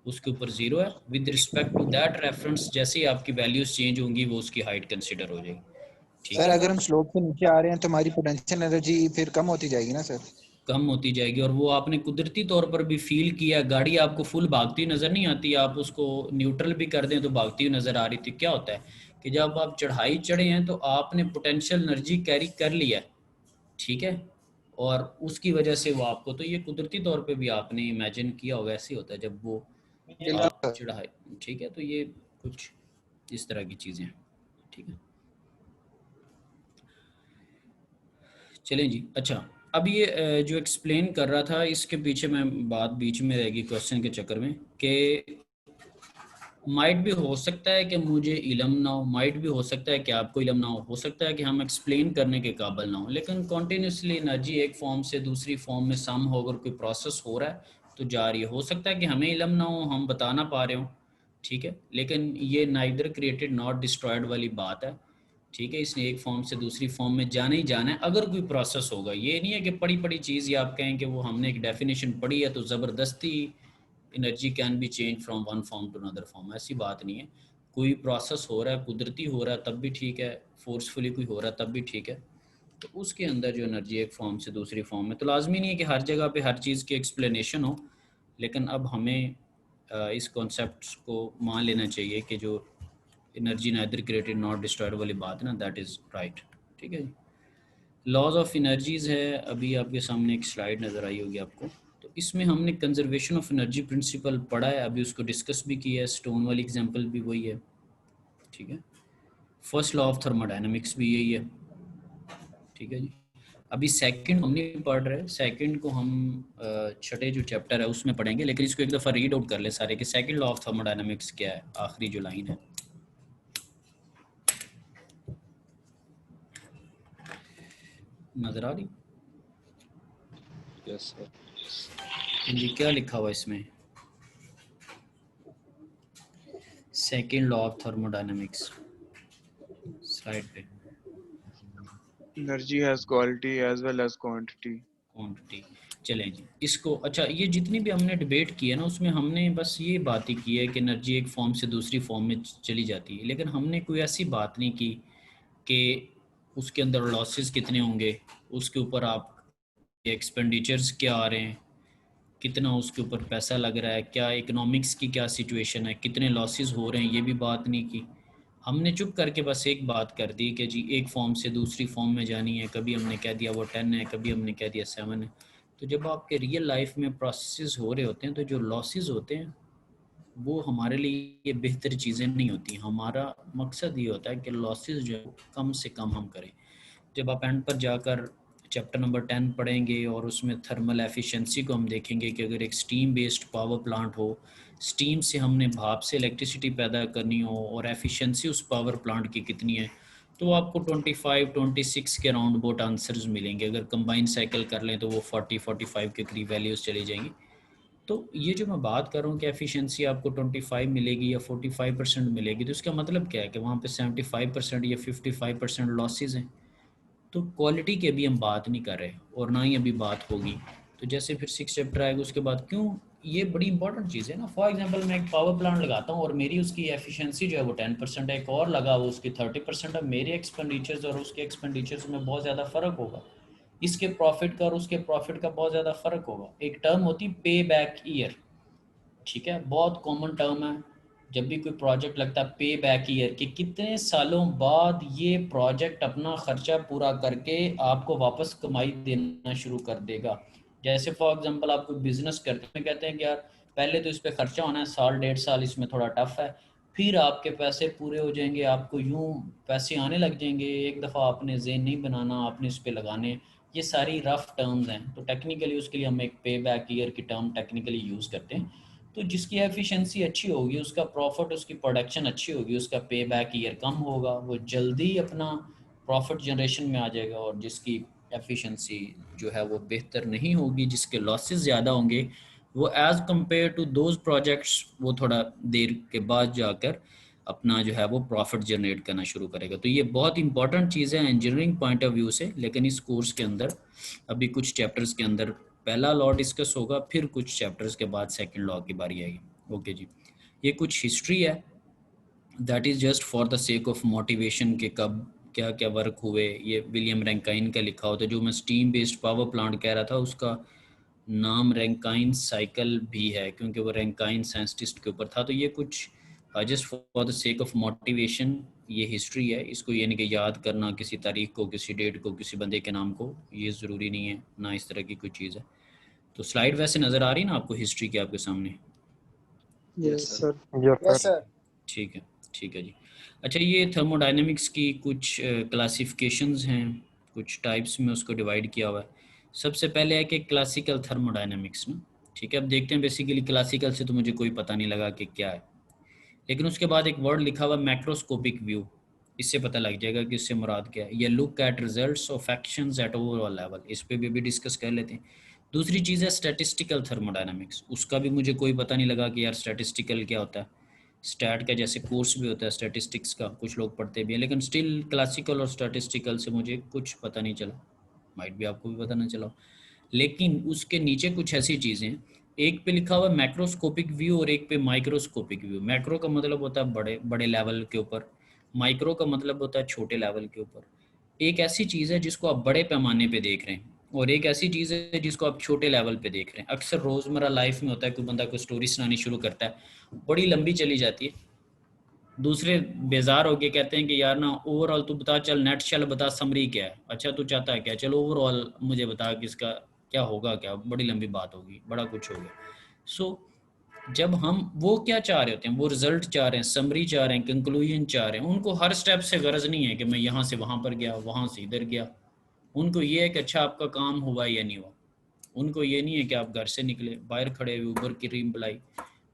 उसके ऊपर 0 है, with respect to that reference जैसे ही आपकी वैल्यूज चेंज होंगी वो उसकी हाइट कंसिडर हो जाएगी, ठीक सर है। अगर हम स्लोप से नीचे आ रहे हैं तो हमारी पोटेंशियल एनर्जी फिर कम होती जाएगी ना सर? कम होती जाएगी, और वो आपने कुदरती तौर पर भी फील किया, गाड़ी आपको फुल भागती हुई नज़र नहीं आती, आप उसको न्यूट्रल भी कर दें तो भागती हुई नज़र आ रही थी। क्या होता है कि जब आप चढ़ाई चढ़े हैं तो आपने पोटेंशियल एनर्जी कैरी कर लिया है, ठीक है, और उसकी वजह से वो आपको, तो ये कुदरती तौर पे भी आपने इमेजिन किया होगा, ऐसे होता है जब वो आप चढ़ाई, ठीक है, तो ये कुछ इस तरह की चीज़ें हैं, ठीक है। चलें जी, अच्छा, अब ये जो एक्सप्लेन कर रहा था इसके पीछे मैं बात बीच में रहेगी क्वेश्चन के चक्कर में कि माइट भी हो सकता है कि मुझे इल्म ना हो, माइट भी हो सकता है कि आपको इल्म ना हो सकता है कि हम एक्सप्लेन करने के काबिल ना हो, लेकिन कॉन्टीन्यूसली एनर्जी एक फॉर्म से दूसरी फॉर्म में सम हो, अगर कोई प्रोसेस हो रहा है तो जा रही है। हो सकता है कि हमें इल्म ना हो, हम बता ना पा रहे हो, ठीक है, लेकिन ये नाइदर क्रिएटेड नॉट डिस्ट्रॉयड वाली बात है, ठीक है, इसने एक फॉर्म से दूसरी फॉर्म में जाना ही जाना है अगर कोई प्रोसेस होगा। ये नहीं है कि पड़ी पड़ी चीज़ या आप कहें कि वो हमने एक डेफिनेशन पढ़ी है तो ज़बरदस्ती energy can be change from one form to another form. ऐसी बात नहीं है, कोई प्रोसेस हो रहा है, कुदरती हो रहा है तब भी ठीक है, फोर्सफुली कोई हो रहा है तब भी ठीक है। तो उसके अंदर जो एनर्जी एक फॉर्म से दूसरी फॉर्म में, तो लाजमी नहीं है कि हर जगह पे हर चीज़ की एक्सप्लेनेशन हो, लेकिन अब हमें इस कॉन्सेप्ट को मान लेना चाहिए कि जो energy neither created not destroyed वाली बात है ना, दैट इज़ राइट। ठीक है जी, लॉज ऑफ एनर्जीज़ है, अभी आपके सामने एक स्लाइड नज़र आई होगी आपको। तो इसमें हमने कंजर्वेशन ऑफ एनर्जी प्रिंसिपल पढ़ा है, अभी उसको डिस्कस भी किया है, स्टोन वाली एग्जांपल भी वही है। ठीक है, फर्स्ट लॉ ऑफ थर्मोडायनामिक्स भी यही है। ठीक है जी, अभी सेकंड हम नहीं पढ़ रहे, सेकंड को हम छठे जो चैप्टर है उसमें पढ़ेंगे, लेकिन इसको एक दफ़ा रीड आउट कर ले सारे कि सेकंड लॉ ऑफ थर्मोडायनामिक्स क्या है, आखिरी जो लाइन है। नजर आ रही? Yes sir. जी, क्या लिखा हुआ इसमें? Second law of thermodynamics slide पे। Energy has quality as well as quantity. चलें जी, इसको अच्छा, ये जितनी भी हमने डिबेट की है ना उसमें हमने बस ये बात ही की है कि एनर्जी एक फॉर्म से दूसरी फॉर्म में चली जाती है, लेकिन हमने कोई ऐसी बात नहीं की कि उसके अंदर लॉसेस कितने होंगे, उसके ऊपर आप एक्सपेंडिचर्स क्या आ रहे हैं, कितना उसके ऊपर पैसा लग रहा है, क्या इकोनॉमिक्स की क्या सिचुएशन है, कितने लॉसेस हो रहे हैं, ये भी बात नहीं की। हमने चुप करके बस एक बात कर दी कि जी एक फॉर्म से दूसरी फॉर्म में जानी है, कभी हमने कह दिया वो 10 है, कभी हमने कह दिया 7 है। तो जब आपके रियल लाइफ में प्रोसेस हो रहे होते हैं तो जो लॉसेस होते हैं वो हमारे लिए बेहतर चीज़ें नहीं होती। हमारा मकसद ये होता है कि लॉसेस जो है कम से कम हम करें। जब आप एंड पर जाकर चैप्टर नंबर 10 पढ़ेंगे और उसमें थर्मल एफिशिएंसी को हम देखेंगे कि अगर एक स्टीम बेस्ड पावर प्लांट हो, स्टीम से हमने भाप से इलेक्ट्रिसिटी पैदा करनी हो और एफिशिएंसी उस पावर प्लांट की कितनी है, तो आपको 25-26 के अराउंड बोट आंसर्स मिलेंगे। अगर कंबाइन साइकिल कर लें तो वो 40-45 के करीब वैल्यूज़ चली जाएंगी। तो ये जो मैं बात कर रहा हूँ कि एफिशिएंसी आपको 25 मिलेगी या 45% मिलेगी, तो इसका मतलब क्या है कि वहाँ पे 75% या 55% लॉसेस हैं। तो क्वालिटी की अभी हम बात नहीं कर रहे और ना ही अभी बात होगी। तो जैसे फिर 6 चैप्टर आएगा उसके बाद, क्यों ये बड़ी इंपॉर्टेंट चीज़ है ना। फॉर एग्जांपल मैं एक पावर प्लांट लगाता हूँ और मेरी उसकी एफिशिएंसी जो है वो 10% है, एक और लगा वो उसकी 30% है, मेरे एक्सपेंडिचर्स और उसके एक्सपेंडिचर्स में बहुत ज़्यादा फ़र्क होगा, इसके प्रॉफिट का और उसके प्रॉफिट का बहुत ज़्यादा फ़र्क होगा। एक टर्म होती पे बैक ईयर, ठीक है, बहुत कॉमन टर्म है जब भी कोई प्रोजेक्ट लगता है, पे बैक ईयर, कि कितने सालों बाद ये प्रोजेक्ट अपना खर्चा पूरा करके आपको वापस कमाई देना शुरू कर देगा। जैसे फॉर एग्जांपल आप कोई बिजनेस करते हैं, कहते हैं कि यार पहले तो इस पे खर्चा होना है, 1.5 साल इसमें थोड़ा टफ है, फिर आपके पैसे पूरे हो जाएंगे, आपको यूं पैसे आने लग जाएंगे, एक दफ़ा आपने ज़ेन नहीं बनाना, आपने इस पे लगाने। ये सारी रफ टर्म्स हैं, तो टेक्निकली उसके लिए हम एक पे बैक ईयर की टर्म टेक्निकली यूज़ करते हैं। तो जिसकी एफिशिएंसी अच्छी होगी, उसका प्रॉफिट, उसकी प्रोडक्शन अच्छी होगी, उसका पे बैक ईयर कम होगा, वो जल्दी अपना प्रॉफिट जनरेशन में आ जाएगा। और जिसकी एफिशिएंसी जो है वो बेहतर नहीं होगी, जिसके लॉसेस ज़्यादा होंगे, वो as compare to those projects वो थोड़ा देर के बाद जाकर अपना जो है वो प्रॉफिट जनरेट करना शुरू करेगा। तो ये बहुत इंपॉर्टेंट चीज़ है इंजीनियरिंग पॉइंट ऑफ व्यू से। लेकिन इस कोर्स के अंदर अभी कुछ चैप्टर्स के अंदर पहला लॉ डिस्कस होगा, फिर कुछ चैप्टर्स के बाद सेकंड लॉ की बारी आएगी। ओके जी, ये कुछ हिस्ट्री है, that is just for the sake of motivation के कब क्या क्या वर्क हुए। ये विलियम रैंकाइन का लिखा होता है। जो मैं स्टीम बेस्ड पावर प्लांट कह रहा था उसका नाम रैंकाइन साइकिल भी है, क्योंकि वो रैंकाइन साइंटिस्ट के ऊपर था। तो ये कुछ just for the sake of motivation ये हिस्ट्री है, इसको ये नहीं कि याद करना किसी तारीख को, किसी डेट को, किसी बंदे के नाम को, ये ज़रूरी नहीं है, ना इस तरह की कोई चीज़ है। तो स्लाइड वैसे नज़र आ रही है ना आपको हिस्ट्री की आपके सामने? Yes sir. ठीक है, ठीक है जी। अच्छा, ये थर्मोडायनेमिक्स की कुछ क्लासिफिकेशंस हैं, कुछ टाइप्स में उसको डिवाइड किया हुआ है। सबसे पहले है कि क्लासिकल थर्मोडायनेमिक्स ना, ठीक है। अब देखते हैं, बेसिकली क्लासिकल से तो मुझे कोई पता नहीं लगा कि क्या है, लेकिन उसके बाद एक वर्ड लिखा हुआ मैक्रोस्कोपिक व्यू, इससे पता लग जाएगा कि इससे मुराद क्या है। ये look at results of actions at overall level, इस पे भी डिस्कस कर लेते हैं। दूसरी चीज़ है स्टैटिस्टिकल थर्मोडायनामिक्स, उसका भी मुझे कोई पता नहीं लगा कि यार स्टैटिस्टिकल क्या होता है। स्टैट का जैसे कोर्स भी होता है स्टैटिस्टिक्स का, कुछ लोग पढ़ते भी हैं, लेकिन स्टिल क्लासिकल और स्टैटिस्टिकल से मुझे कुछ पता नहीं चला, माइट भी आपको भी पता नहीं चला। लेकिन उसके नीचे कुछ ऐसी चीज़ें, एक पे लिखा हुआ है मैक्रोस्कोपिक व्यू और एक पे माइक्रोस्कोपिक व्यू। मैक्रो का मतलब होता है बड़े बड़े लेवल के ऊपर, माइक्रो का मतलब होता है छोटे लेवल के ऊपर। एक ऐसी चीज़ है जिसको आप बड़े पैमाने पे देख रहे हैं और एक ऐसी चीज़ है जिसको आप छोटे लेवल पे देख रहे हैं। अक्सर रोज़मर्रा लाइफ में होता है, कोई बंदा कोई स्टोरी सुनानी शुरू करता है, बड़ी लंबी चली जाती है, दूसरे बेजार होके कहते हैं कि यार ना ओवरऑल तू बता, चल नेट चल बता समरी क्या है, अच्छा तू चाहता है क्या, चलो ओवरऑल मुझे बता कि इसका क्या होगा, क्या बड़ी लंबी बात होगी, बड़ा कुछ हो गया। सो जब हम वो क्या चाह रहे होते हैं, वो रिजल्ट चाह रहे हैं, समरी चाह रहे हैं, कंक्लूजन चाह रहे हैं, उनको हर स्टेप से गरज नहीं है कि मैं यहाँ से वहाँ पर गया, वहाँ से इधर गया। उनको ये है कि अच्छा आपका काम हुआ या नहीं हुआ। उनको ये नहीं है कि आप घर से निकले, बाहर खड़े हुए, ऊबर की रीम बुलाई,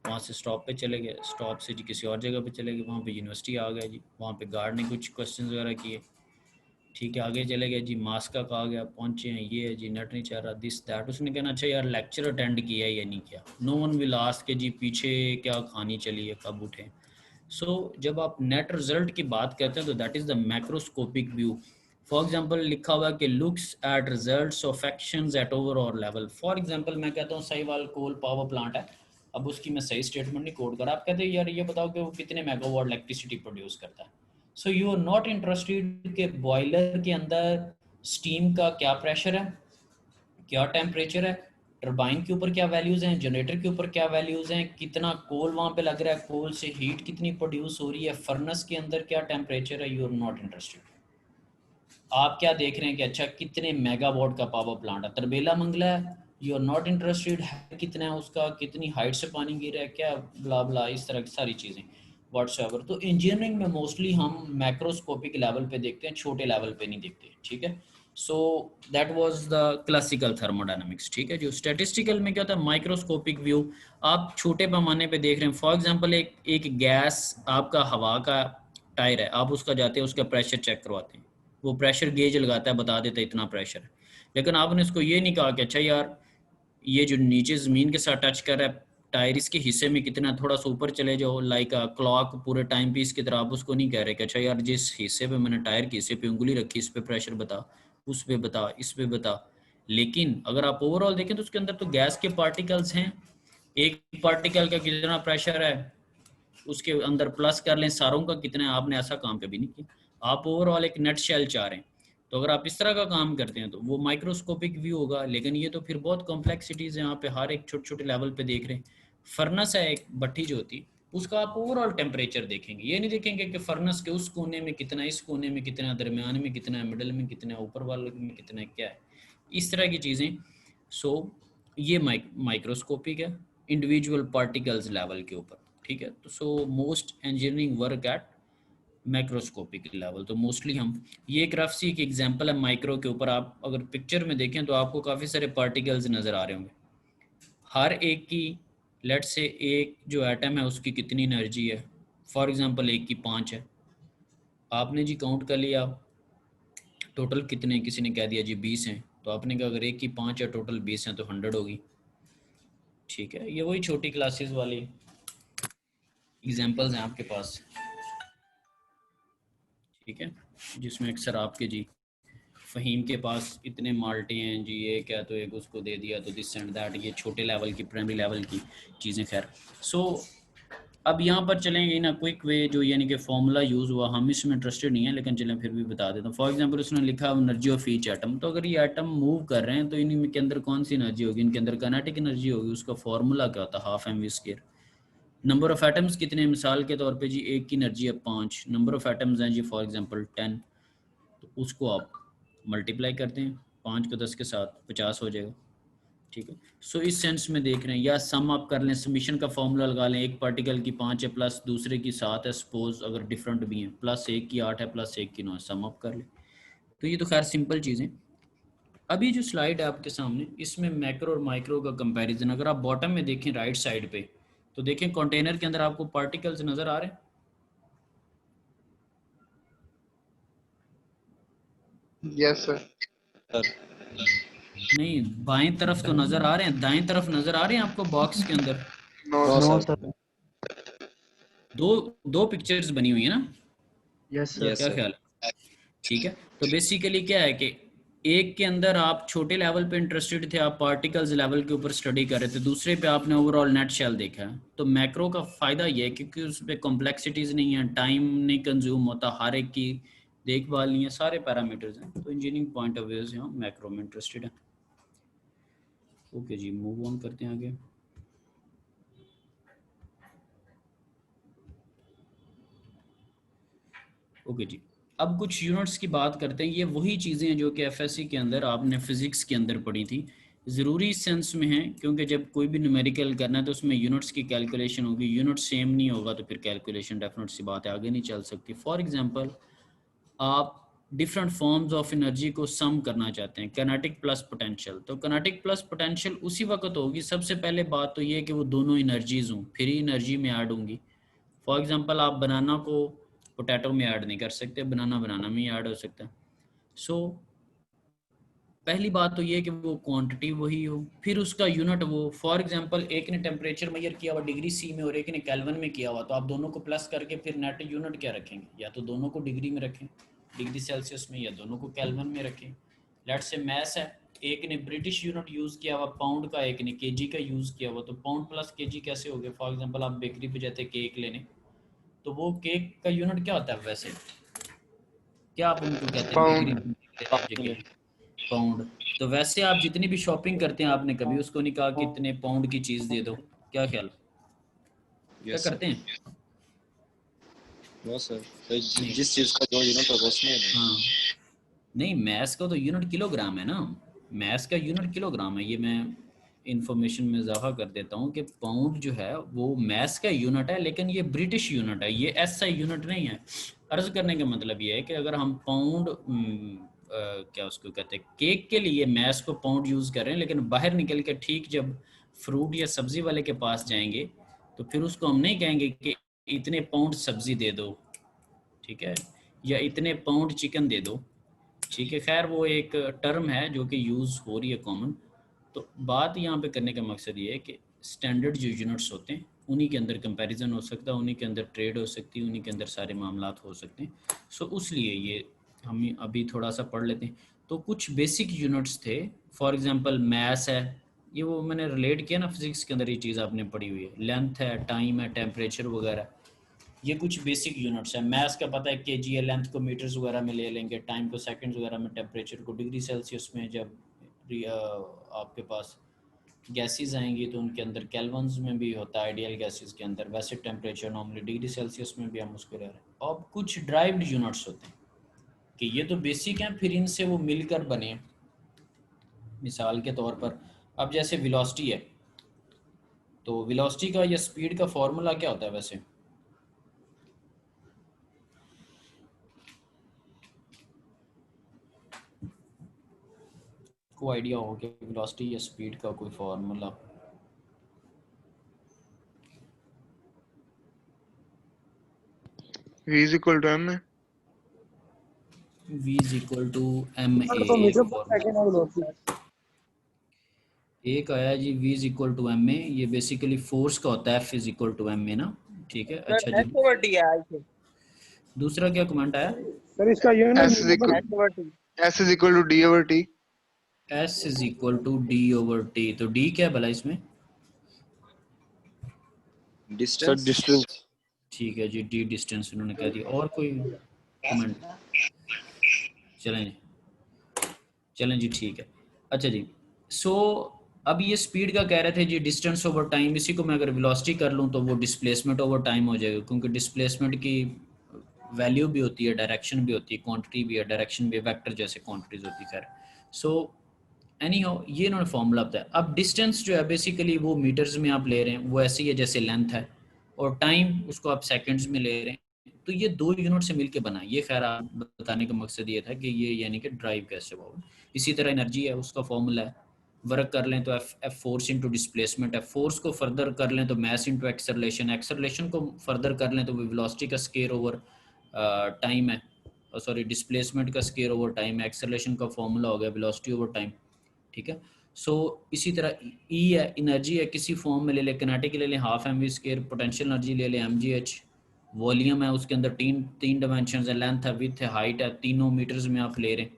वहाँ से स्टॉप पे चले गए, स्टॉप से जी किसी और जगह पे चले गए, वहाँ पे यूनिवर्सिटी आ गए जी, वहाँ पे गार्ड ने कुछ क्वेश्चन वगैरह किए, ठीक है, आगे चले गए जी, मास्क का कहा गया, पहुँचे हैं, ये है जी, नेट नहीं चल रहा, दिस दैट। उसने कहना अच्छा यार लेक्चर अटेंड किया है या नहीं किया। नो वन विल आस्क के जी पीछे क्या कहानी चली है, कब उठे। सो जब आप नेट रिजल्ट की बात करते हैं तो that is the macroscopic view. For example लिखा हुआ कि looks at results of actions at overall level. For example मैं कहता हूँ साहिवाल कोल पावर प्लांट है, अब उसकी मैं सही स्टेटमेंट नहीं कोड कर, आप कहते हैं यार ये बताओ कि वो कितने मेगावाट इलेक्ट्रिसिटी प्रोड्यूस करता है। So you are not interested कि बॉयलर के अंदर स्टीम का क्या प्रेशर है, क्या टेम्परेचर है, टरबाइन के ऊपर क्या वैल्यूज़ हैं, जनरेटर के ऊपर क्या वैल्यूज़ हैं, कितना कोल वहाँ पे लग रहा है, कोल से हीट कितनी प्रोड्यूस हो रही है, फर्नेस के अंदर क्या टेम्परेचर है। You are not interested. आप क्या देख रहे हैं कि अच्छा कितने मेगावाट का पावर प्लांट है, तरबेला मंगला है, यू आर नॉट इंटरेस्टेड है कितना है उसका, कितनी हाइट से पानी गिर रहा है, क्या ब्ला ब्ला, इस तरह की सारी चीज़ें व्हाट्सएवर। तो इंजीनियरिंग में मोस्टली हम मैक्रोस्कोपिक लेवल पे देखते हैं, छोटे लेवल पे नहीं देखते, ठीक है। So that was the classical thermodynamics, ठीक है। जो स्टैटिस्टिकल में क्या होता है, माइक्रोस्कोपिक व्यू, आप छोटे पैमाने पे देख रहे हैं। फॉर एग्जांपल एक गैस, आपका हवा का टायर है, आप उसका जाते हैं, उसका प्रेशर चेक करवाते हैं, वो प्रेशर गेज लगाता है, बता देता है इतना प्रेशर है, लेकिन आपने उसको ये नहीं कहा कि अच्छा यार ये जो नीचे ज़मीन के साथ टच कर रहा है टायर, इसके हिस्से में कितना, थोड़ा सा ऊपर चले जाओ, लाइक अ क्लॉक पूरे टाइम पीस की तरह। आप उसको नहीं कह रहे कि अच्छा यार जिस हिस्से पे मैंने टायर के हिस्से पे उंगली रखी, इस पे प्रेशर बता, उस पे बता, इस पे बता। लेकिन अगर आप ओवरऑल देखें तो उसके अंदर तो गैस के पार्टिकल्स हैं, एक पार्टिकल का कितना प्रेशर है उसके अंदर प्लस कर लें, सारों का कितना है। आपने ऐसा काम कभी नहीं किया, आप ओवरऑल एक नेट शेल चाह रहे हैं। तो अगर आप इस तरह का काम करते हैं तो वो माइक्रोस्कोपिक व्यू होगा। लेकिन ये तो फिर बहुत कॉम्प्लेक्सिटीज़ हैं, यहाँ पे हर एक छोटे छोटे लेवल पे देख रहे हैं। फर्नेस है एक भट्टी जो होती, उसका आप ओवरऑल टेम्परेचर देखेंगे, ये नहीं देखेंगे कि फर्नेस के उस कोने में कितना, इस कोने में कितना, दरमियान में कितना है, मिडल में कितना है, ऊपर वाले में कितना है, क्या है, इस तरह की चीज़ें। सो ये माइक्रोस्कोपिक है, इंडिविजुअल पार्टिकल्स लेवल के ऊपर, ठीक है। तो so most engineering work at macroscopic level. तो मोस्टली हम, ये एक रफ सी एक एग्जांपल है माइक्रो के ऊपर। आप अगर पिक्चर में देखें तो आपको काफ़ी सारे पार्टिकल्स नज़र आ रहे होंगे, हर एक की लेट से एक जो एटम है उसकी कितनी एनर्जी है। फॉर एग्जांपल एक की 5 है, आपने जी काउंट कर लिया टोटल कितने, किसी ने कह दिया जी 20 हैं, तो आपने कहा अगर एक की 5 है टोटल 20 हैं तो 100 होगी, ठीक है। ये वही छोटी क्लासेस वाली एग्जांपल्स हैं आपके पास, ठीक है, जिसमें अक्सर आपके जी फ़हीम के पास इतने माल्टे हैं जी, ये क्या, तो एक उसको दे दिया तो दिस एंड दैट, ये छोटे लेवल की प्राइमरी लेवल की चीज़ें। खैर सो अब यहाँ पर चलेंगे ना क्विक वे, जो यानी कि फॉर्मूला यूज़ हुआ, हम इसमें इंटरेस्टेड नहीं है लेकिन चलें फिर भी बता देता हूँ। फॉर एग्जांपल उसने लिखा एनर्जी ऑफ ईच एटम, तो अगर ये एटम मूव कर रहे हैं तो इनके अंदर कौन सी एनर्जी होगी, इनके अंदर काइनेटिक एनर्जी होगी। उसका फॉर्मूला क्या होता है, 12 mv²। नंबर ऑफ एटम्स कितने, मिसाल के तौर पे जी एक की एनर्जी है 5, नंबर ऑफ एटम्स हैं जी फॉर एग्जांपल 10, तो उसको आप मल्टीप्लाई करते हैं 5 को 10 के साथ, 50 हो जाएगा, ठीक है। सो इस सेंस में देख रहे हैं, या सम आप कर लें, समीशन का फॉर्मूला लगा लें, एक पार्टिकल की 5 है प्लस दूसरे की 7 है, सपोज अगर डिफरेंट भी हैं, प्लस एक की 8 है प्लस एक की 9 है, सम अप कर लें। तो ये तो खैर सिंपल चीज़ें। अभी जो स्लाइड है आपके सामने, इसमें मैक्रो और माइक्रो का कंपैरिजन, अगर आप बॉटम में देखें राइट साइड पे, तो देखें कंटेनर के अंदर आपको पार्टिकल्स नज़र आ रहे हैं। Yes sir. नहीं, बाएं तरफ तो नज़र आ रहे हैं, दाएं तरफ नज़र आ रहे हैं आपको बॉक्स के अंदर? No sir. दो पिक्चर्स बनी हुई है ना? यस क्या सर। ख्याल है? ठीक है, तो बेसिकली क्या है कि एक के अंदर आप छोटे लेवल पे इंटरेस्टेड थे, आप पार्टिकल्स लेवल के ऊपर स्टडी कर रहे थे, दूसरे पे आपने ओवरऑल नेट शेल देखा है। तो मैक्रो का फ़ायदा ये है क्योंकि उस पर कॉम्प्लेक्सिटीज़ नहीं है, टाइम नहीं कंज्यूम होता, हर एक की देखभाल नहीं है, सारे पैरामीटर्स हैं। तो इंजीनियरिंग पॉइंट ऑफ व्यू से हम मैक्रो में इंटरेस्टेड हैं। ओके जी, मूव ऑन करते हैं आगे। ओके जी, अब कुछ यूनिट्स की बात करते हैं। ये वही चीज़ें हैं जो कि एफएससी के अंदर आपने फिजिक्स के अंदर पढ़ी थी। ज़रूरी इस सेंस में है क्योंकि जब कोई भी न्यूमेरिकल करना है तो उसमें यूनिट्स की कैलकुलेशन होगी। यूनिट सेम नहीं होगा तो फिर कैलकुलेशन डेफिनेट सी बात है आगे नहीं चल सकती। फॉर एग्जांपल आप डिफरेंट फॉर्म्स ऑफ एनर्जी को सम करना चाहते हैं, कैनेटिक प्लस पोटेंशियल। तो कैनेटिक प्लस पोटेंशियल उसी वक्त होगी। सबसे पहले बात तो ये है कि वो दोनों एनर्जीज हों, फ्री एनर्जी में ऐड होंगी। फॉर एग्जांपल आप बनाना को पोटैटो में ऐड नहीं कर सकते, बनाना में ही ऐड हो सकता है। सो पहली बात तो ये है कि वो क्वांटिटी वही हो, फिर उसका यूनिट वो। फॉर एग्जांपल एक ने टेम्परेचर मेजर किया हुआ डिग्री सी में और एक ने केल्विन में किया हुआ, तो आप दोनों को प्लस करके फिर नेट यूनिट क्या रखेंगे? या तो दोनों को डिग्री में रखें, डिग्री सेल्सियस में, या दोनों को केल्विन में रखें। लेट्स से मैथ्स है, एक ने ब्रिटिश यूनिट यूज़ किया हुआ पाउंड का, एक ने केजी का यूज़ किया हुआ, तो पाउंड प्लस केजी कैसे हो गया? फॉर एग्जांपल आप बेकरी पे जाते केक लेने, तो वो केक का यूनिट क्या होता है वैसे? क्या आप उनको कहते हैं? पाउंड। तो वैसे आप जितनी भी शॉपिंग करते हैं, आपने कभी उसको नहीं कहा कि इतने पाउंड की चीज़ दे दो? क्या ख्याल? क्या करते हैं? सर जिस चीज का जो यूनिट होगा उसमें हाँ नहीं, मैथ्स का तो यूनिट किलोग्राम है ना, मैथ्स का यूनिट किलोग्राम है। ये मैं इंफॉर्मेशन में इजाफा कर देता हूँ कि पाउंड जो है वो मैथ्स का यूनिट है, लेकिन ये ब्रिटिश यूनिट है, ये एसआई यूनिट नहीं है। अर्ज करने का मतलब ये है कि अगर हम पाउंड क्या उसको कहते हैं, केक के लिए मैथ्स को पाउंड यूज़ कर रहे हैं, लेकिन बाहर निकल के ठीक जब फ्रूट या सब्जी वाले के पास जाएंगे तो फिर उसको हम नहीं कहेंगे कि इतने पाउंड सब्जी दे दो, ठीक है, या इतने पाउंड चिकन दे दो, ठीक है। खैर वो एक टर्म है जो कि यूज़ हो रही है कॉमन। तो बात यहाँ पे करने का मकसद ये है कि स्टैंडर्ड जो यूनिट्स होते हैं उन्हीं के अंदर कंपैरिजन हो सकता है, उन्हीं के अंदर ट्रेड हो सकती है, उन्हीं के अंदर सारे मामलात हो सकते हैं। सो उसलिए ये हम अभी थोड़ा सा पढ़ लेते हैं। तो कुछ बेसिक यूनिट्स थे, फॉर एग्जांपल मैथ्स है, ये वो मैंने रिलेट किया ना फिजिक्स के अंदर, ये चीज़ आपने पढ़ी हुई है। लेंथ है, टाइम है, टेम्परेचर वगैरह, ये कुछ बेसिक यूनिट्स हैं। मैथ्स का पता है केजी है, लेंथ को मीटर्स वगैरह में ले लेंगे, टाइम को सेकंड्स वगैरह में, टेम्परेचर को डिग्री सेल्सियस में। जब आपके पास गैसेस आएंगी तो उनके अंदर केल्विन्स में भी होता है आइडियल गैसेस के अंदर, वैसे टेम्परेचर नॉर्मली डिग्री सेल्सियस में भी हम उसको ले रहे हैं। अब कुछ ड्राइव्ड यूनिट्स होते हैं कि ये तो बेसिक हैं, फिर इनसे वो मिलकर बने। मिसाल के तौर पर अब जैसे वेलोसिटी है, तो वेलोसिटी का या स्पीड का फॉर्मूला क्या होता है वैसे? को आइडिया हो कि वेलोसिटी या स्पीड का कोई formula? v is equal to m है। v is equal to ma। एक आया जी v is equal to ma, ये बेसिकली फोर्स का होता है, f is equal to ma ना, ठीक है। अच्छा जी, दूसरा क्या कमेंट आया? सर इसका s is equal to d over t। s is equal to d over t, तो d क्या है भला इसमें? डिस्टेंस। ठीक है जी, d डिस्टेंस उन्होंने कह दिया। और कोई कमेंट? चलें जी, ठीक है। अच्छा जी, सो अब ये स्पीड का कह रहे थे जी, डिस्टेंस ओवर टाइम। इसी को मैं अगर वेलोसिटी कर लूँ तो वो डिस्प्लेसमेंट ओवर टाइम हो जाएगा, क्योंकि डिस्प्लेसमेंट की वैल्यू भी होती है, डायरेक्शन भी होती है, क्वांटिटी भी है, डायरेक्शन भी, वेक्टर जैसे क्वांटिटीज होती है। खैर सो एनी हाउ ये इन्होंने फॉर्मूला बताया। अब डिस्टेंस जो है बेसिकली वो मीटर्स में आप ले रहे हैं, वो ऐसी है जैसे लेंथ है, और टाइम उसको आप सेकंड्स में ले रहे हैं। तो ये दो यूनिट से मिलके बना। ये खैर आप बताने का मकसद ये था कि ये यानी कि ड्राइव कैसे होगा। इसी तरह एनर्जी है, उसका फॉर्मूला है, वर्क कर लें तो एफ फोर्स इंटू डिस्प्लेसमेंट है, फोर्स को फर्दर कर लें तो मैस इंटू एक्सेलरेशन, एक्सेलरेशन को फर्दर कर लें तो वो वेलोसिटी का स्केयर ओवर टाइम है, सॉरी डिस्प्लेसमेंट का स्केयर ओवर टाइम है। एक्सेलरेशन का फॉर्मूला हो गया वेलोसिटी ओवर टाइम, ठीक है। सो इसी तरह ई है, एनर्जी है, किसी फॉर्म में ले लें, किनेटिक ले लें half M V square, potential energy ले लें mgh, वॉल्यूम है, उसके अंदर तीन डायमेंशन है, लेंथ है, विड्थ है, हाइट है, तीनों मीटर्स में आप ले रहे हैं,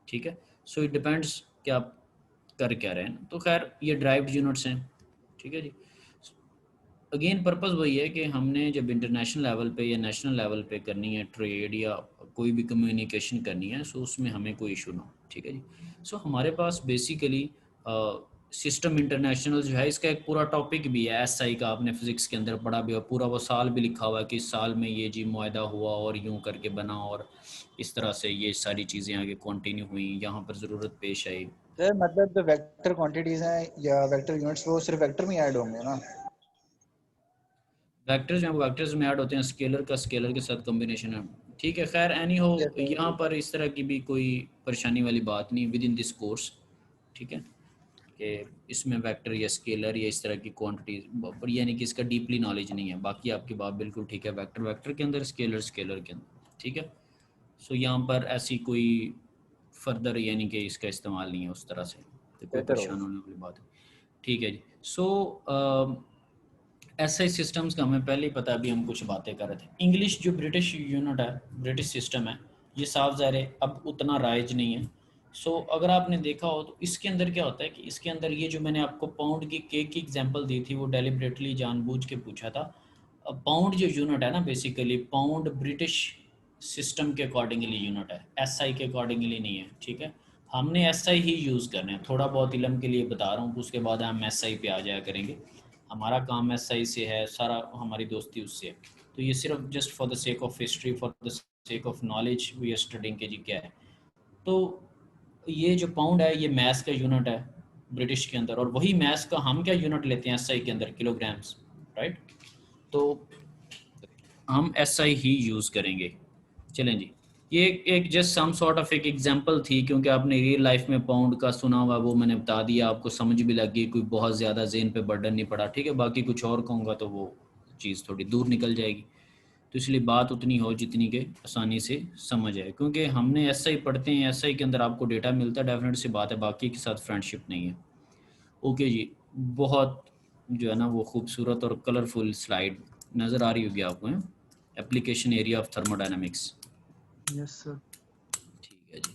ठीक है। सो इट डिपेंड्स कि आप कर क्या रहे हैं। तो खैर ये ड्राइव्ड यूनिट्स हैं, ठीक है जी। अगेन पर्पस वही है कि हमने जब इंटरनेशनल लेवल पे या नेशनल लेवल पे करनी है ट्रेड या कोई भी कम्युनिकेशन करनी है, सो उसमें हमें कोई इशू ना हो, ठीक है जी। सो हमारे पास बेसिकली सिस्टम इंटरनेशनल जो है, इसका एक पूरा टॉपिक भी है SI का, आपने फिजिक्स के अंदर पढ़ा भी, और पूरा वो साल भी लिखा हुआ है कि इस साल में ये जी मुआहदा हुआ और यूं करके बना और इस तरह से ये सारी चीज़ें आगे कंटिन्यू हुई, यहाँ पर ज़रूरत पेश आई। सर मतलब जो वेक्टर क्वांटिटीज हैं या वेक्टर यूनिट्स वो सिर्फ वेक्टर में ऐड होंगे ना? वेक्टर्स हैं, वेक्टर्स में ऐड होते हैं, स्केलर का स्केलर के साथ कॉम्बिनेशन है, ठीक है। खैर एनी हो, यहाँ पर इस तरह की भी कोई परेशानी वाली बात नहीं विद इन दिस कोर्स, ठीक है, कि इसमें वेक्टर या स्केलर या इस तरह की क्वांटिटीज, यानी कि इसका डीपली नॉलेज नहीं है। बाकी आपकी बात बिल्कुल ठीक है, वेक्टर वेक्टर के अंदर, स्केलर स्केलर के अंदर, ठीक है। सो यहाँ पर ऐसी कोई फर्दर यानी कि इसका इस्तेमाल नहीं है उस तरह से, तो कोई परेशान होने वाली बात है, ठीक है जी। सो SI सिस्टम्स का हमें पहले ही पता, अभी हम कुछ बातें कर रहे थे। इंग्लिश जो ब्रिटिश यूनिट है, ब्रिटिश सिस्टम है, ये साफ ज़ाहिर है अब उतना राइज नहीं है। सो अगर आपने देखा हो तो इसके अंदर क्या होता है कि इसके अंदर ये जो मैंने आपको पाउंड की केक की एग्जांपल दी थी, वो डेलिबरेटली जानबूझ के पूछा था। पाउंड जो यूनिट है ना, बेसिकली पाउंड ब्रिटिश सिस्टम के अकॉर्डिंगली यूनिट है, SI के अकॉर्डिंगली नहीं है, ठीक है। हमने SI ही यूज़ करना है, थोड़ा बहुत इलम के लिए बता रहा हूँ, उसके बाद हम SI पे आ जाया करेंगे। हमारा काम SI से है, सारा हमारी दोस्ती उससे है। तो ये सिर्फ just for the sake of history, for the sake of knowledge we are studying के जी क्या है। तो ये जो पाउंड है ये मैस का यूनिट है ब्रिटिश के अंदर, और वही मैस का हम क्या यूनिट लेते हैं SI के अंदर, किलोग्राम्स, राइट। तो हम SI ही यूज़ करेंगे। चलें जी, ये एक जस्ट सम सॉर्ट ऑफ एक एग्जांपल थी, क्योंकि आपने रियल लाइफ में पाउंड का सुना हुआ, वो मैंने बता दिया, आपको समझ भी लग गई, कोई बहुत ज़्यादा ज़हन पे बर्डन नहीं पड़ा, ठीक है। बाकी कुछ और कहूँगा तो वो चीज़ थोड़ी दूर निकल जाएगी, तो इसलिए बात उतनी हो जितनी के आसानी से समझ आए, क्योंकि हमने SI पढ़ते हैं, SI के अंदर आपको डेटा मिलता है, डेफिनेट सी बात है, बाकी के साथ फ्रेंडशिप नहीं है। ओके जी, बहुत जो है ना वो खूबसूरत और कलरफुल स्लाइड नज़र आ रही होगी आपको, है application area of thermodynamics. Yes sir. ठीक है जी,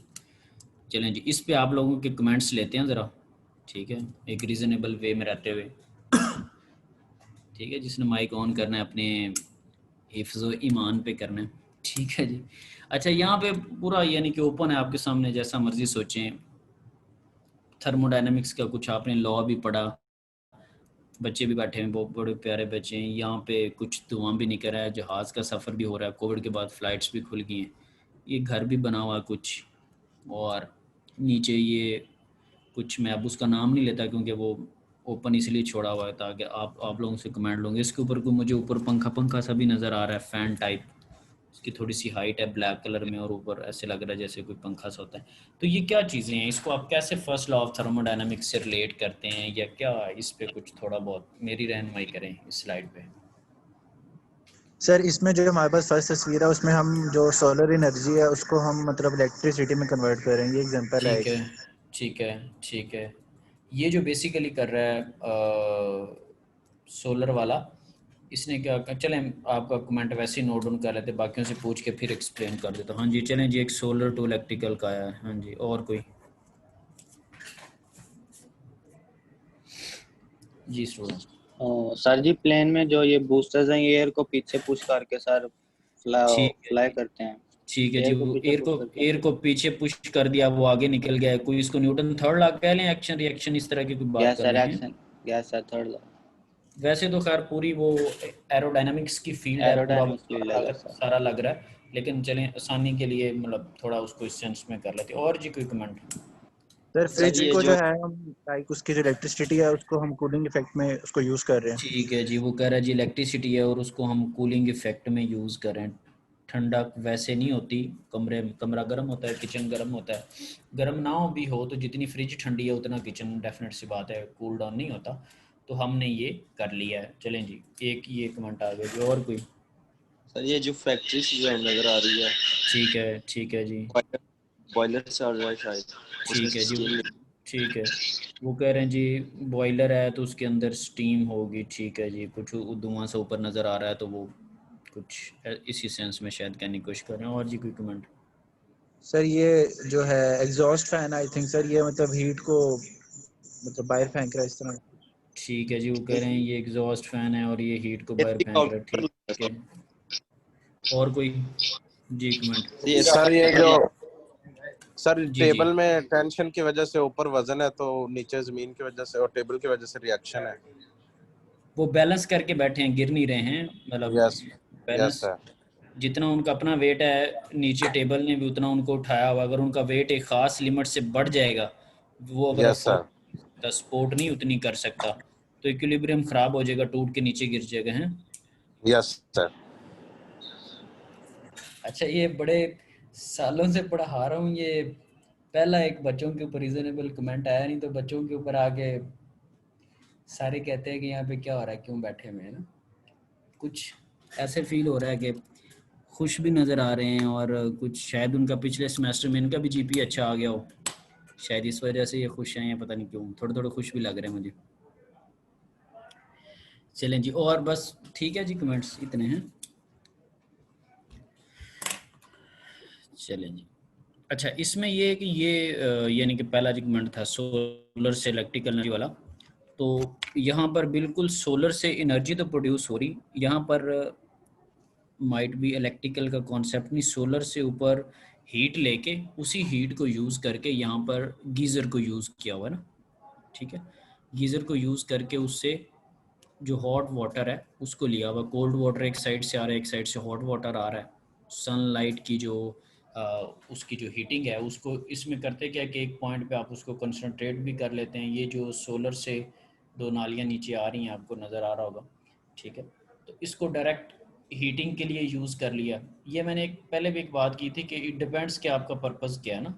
चलें जी, इस पे आप लोगों के कमेंट्स लेते हैं ज़रा, ठीक है, एक रीज़नेबल वे में रहते हुए, ठीक है। जिसने माइक ऑन करना है अपने हिफ्ज़ ईमान पे करना है, ठीक है जी। अच्छा, यहाँ पे पूरा यानी कि ओपन है आपके सामने, जैसा मर्जी सोचें। थर्मोडायनामिक्स का कुछ आपने लॉ भी पढ़ा, बच्चे भी बैठे हैं, बहुत बड़े प्यारे बच्चे हैं। यहाँ पे कुछ धुआं भी निकल रहा है, जहाज़ का सफ़र भी हो रहा है, कोविड के बाद फ़्लाइट्स भी खुल गई हैं, ये घर भी बना हुआ है कुछ, और नीचे ये कुछ, मैं अब उसका नाम नहीं लेता क्योंकि वो ओपन इसलिए छोड़ा हुआ है ताकि आप लोगों से कमेंट लूँगे। इसके ऊपर कोई मुझे ऊपर पंखा सा भी नज़र आ रहा है, फ़ैन टाइप, इसकी थोड़ी सी हाइट है ब्लैक कलर में, और ऊपर ऐसे लग रहा है जैसे कोई पंखा सा होता है। तो ये क्या चीज़ें हैं, इसको आप कैसे फर्स्ट लॉ ऑफ थर्मोडायनामिक्स से रिलेट करते हैं, या क्या इस पे कुछ थोड़ा बहुत मेरी रहनुमाई करें इस स्लाइड पे। सर इसमें जो हमारे पास फर्स्ट तस्वीर है उसमें हम जो सोलर एनर्जी है उसको हम मतलब इलेक्ट्रिसिटी में कन्वर्ट करेंगे, एग्जांपल है। ठीक है, ठीक है, ठीक है। ये जो बेसिकली कर रहा है सोलर वाला, इसने क्या, चलें आपका कमेंट वैसे ही नोट डाउन कर लेते, बाकियों से पूछ के फिर एक्सप्लेन कर देता हूँ। हाँ जी, चलें जी, एक सोलर टू इलेक्ट्रिकल का आया है। हाँ जी, और कोई जी स्टूडेंट। सर जी, प्लेन में जो ये बूस्टर्स हैं, ये एयर को पीछे पुश करके सर फ्लाई करते हैं। ठीक है जी, वो एयर को पीछे पुश कर दिया, वो आगे निकल गया है। कोई इसको न्यूटन थर्ड लॉ कह लें, एक्शन रिएक्शन इस तरह की कोई बात कर रहे हैं। Yes sir, third law. वैसे तो खैर पूरी वो एरोडायनामिक्स की फील्ड है, सारा लग रहा है, लेकिन चलें आसानी के लिए मतलब थोड़ा उसको इस सेंस में कर लेते हैं। और जी कोई कमेंट? सर फ्रिज को जो है हम लाइक उसकी जो इलेक्ट्रिसिटी है उसको हम कूलिंग इफेक्ट में उसको यूज कर रहे हैं। ठीक है जी, वो कह रहा है जी इलेक्ट्रिसिटी है और उसको हम कूलिंग इफेक्ट में यूज़ करें। ठंडक वैसे नहीं होती, कमरा गर्म होता है, किचन गर्म होता है। गर्म ना हो भी हो तो जितनी फ्रिज ठंडी है उतना किचन डेफिनेट सी बात है कूल डाउन नहीं होता। तो हमने ये कर लिया है। चलें जी, एक ये कमेंट आ गया जी। और कोई? सर ये जो फैक्ट्री जो है नजर आ रही है, ठीक है, ठीक है जी, बॉयलर चल रहा है शायद। ठीक है जी, ठीक है। वो कह रहे हैं जी बॉयलर है तो उसके अंदर स्टीम होगी, ठीक है जी। कुछ धुआं से ऊपर नज़र आ रहा है तो वो कुछ इसी सेंस में शायद कहने की कोशिश कर रहे हैं। और जी कोई कमेंट? सर ये जो है exhaust fan I think sir, ये मतलब हीट को मतलब बाहर फेंक रहा है इस तरह। ठीक है जी, वो कह रहे हैं ये एग्जॉस्ट फैन है और ये हीट को बाहर फेंक रहा है। ठीक है, और कोई जी कमेंट? सर ये जो सर जी, टेबल जी। में टेंशन की वजह से ऊपर वजन है तो नीचे जमीन की वजह से और टेबल की वजह से रिएक्शन है। वो बैलेंस करके बैठे हैं, गिर नहीं रहे हैं, मतलब यस बैलेंस सर। जितना उनका अपना वेट है नीचे टेबल ने भी उतना उनको उठाया हुआ। अगर उनका वेट एक खास लिमिट से बढ़ जाएगा, वो अगर यस सर। सपोर्ट नहीं उतनी कर सकता तो इक्विलिब्रियम खराब हो जाएगा, टूट के नीचे गिर जाएगा। हैं यस सर। अच्छा, ये बड़े सालों से पढ़ा रहा हूँ, ये पहला एक बच्चों के ऊपर रीजनेबल कमेंट आया नहीं, तो बच्चों के ऊपर आके सारे कहते हैं कि यहाँ पे क्या हो रहा है, क्यों बैठे हुए हैं ना। कुछ ऐसे फील हो रहा है कि खुश भी नज़र आ रहे हैं और कुछ शायद उनका पिछले सेमेस्टर में इनका भी जीपी अच्छा आ गया हो, शायद इस वजह से ये खुश हैं या पता नहीं क्यों, थोड़े थोड़े खुश भी लग रहे हैं मुझे। चलें जी, और बस ठीक है जी, कमेंट्स इतने हैं। चलें जी। अच्छा, इसमें ये है कि ये यानी कि पहला जो कमेंट था सोलर से इलेक्ट्रिकल एनर्जी वाला, तो यहाँ पर बिल्कुल सोलर से एनर्जी तो प्रोड्यूस हो रही, यहाँ पर माइट भी इलेक्ट्रिकल का कॉन्सेप्ट नहीं, सोलर से ऊपर हीट लेके उसी हीट को यूज़ करके यहाँ पर गीज़र को यूज़ किया हुआ है ना। ठीक है, गीज़र को यूज़ करके उससे जो हॉट वाटर है उसको लिया हुआ, कोल्ड वाटर एक साइड से आ रहा है, एक साइड से हॉट वाटर आ रहा है। सनलाइट की जो उसकी जो हीटिंग है उसको इसमें करते क्या कि एक पॉइंट पे आप उसको कंसंट्रेट भी कर लेते हैं। ये जो सोलर से दो नालियाँ नीचे आ रही हैं, आपको नज़र आ रहा होगा। ठीक है, तो इसको डायरेक्ट हीटिंग के लिए यूज़ कर लिया। ये मैंने एक पहले भी एक बात की थी कि इट डिपेंड्स कि आपका पर्पज़ क्या है ना।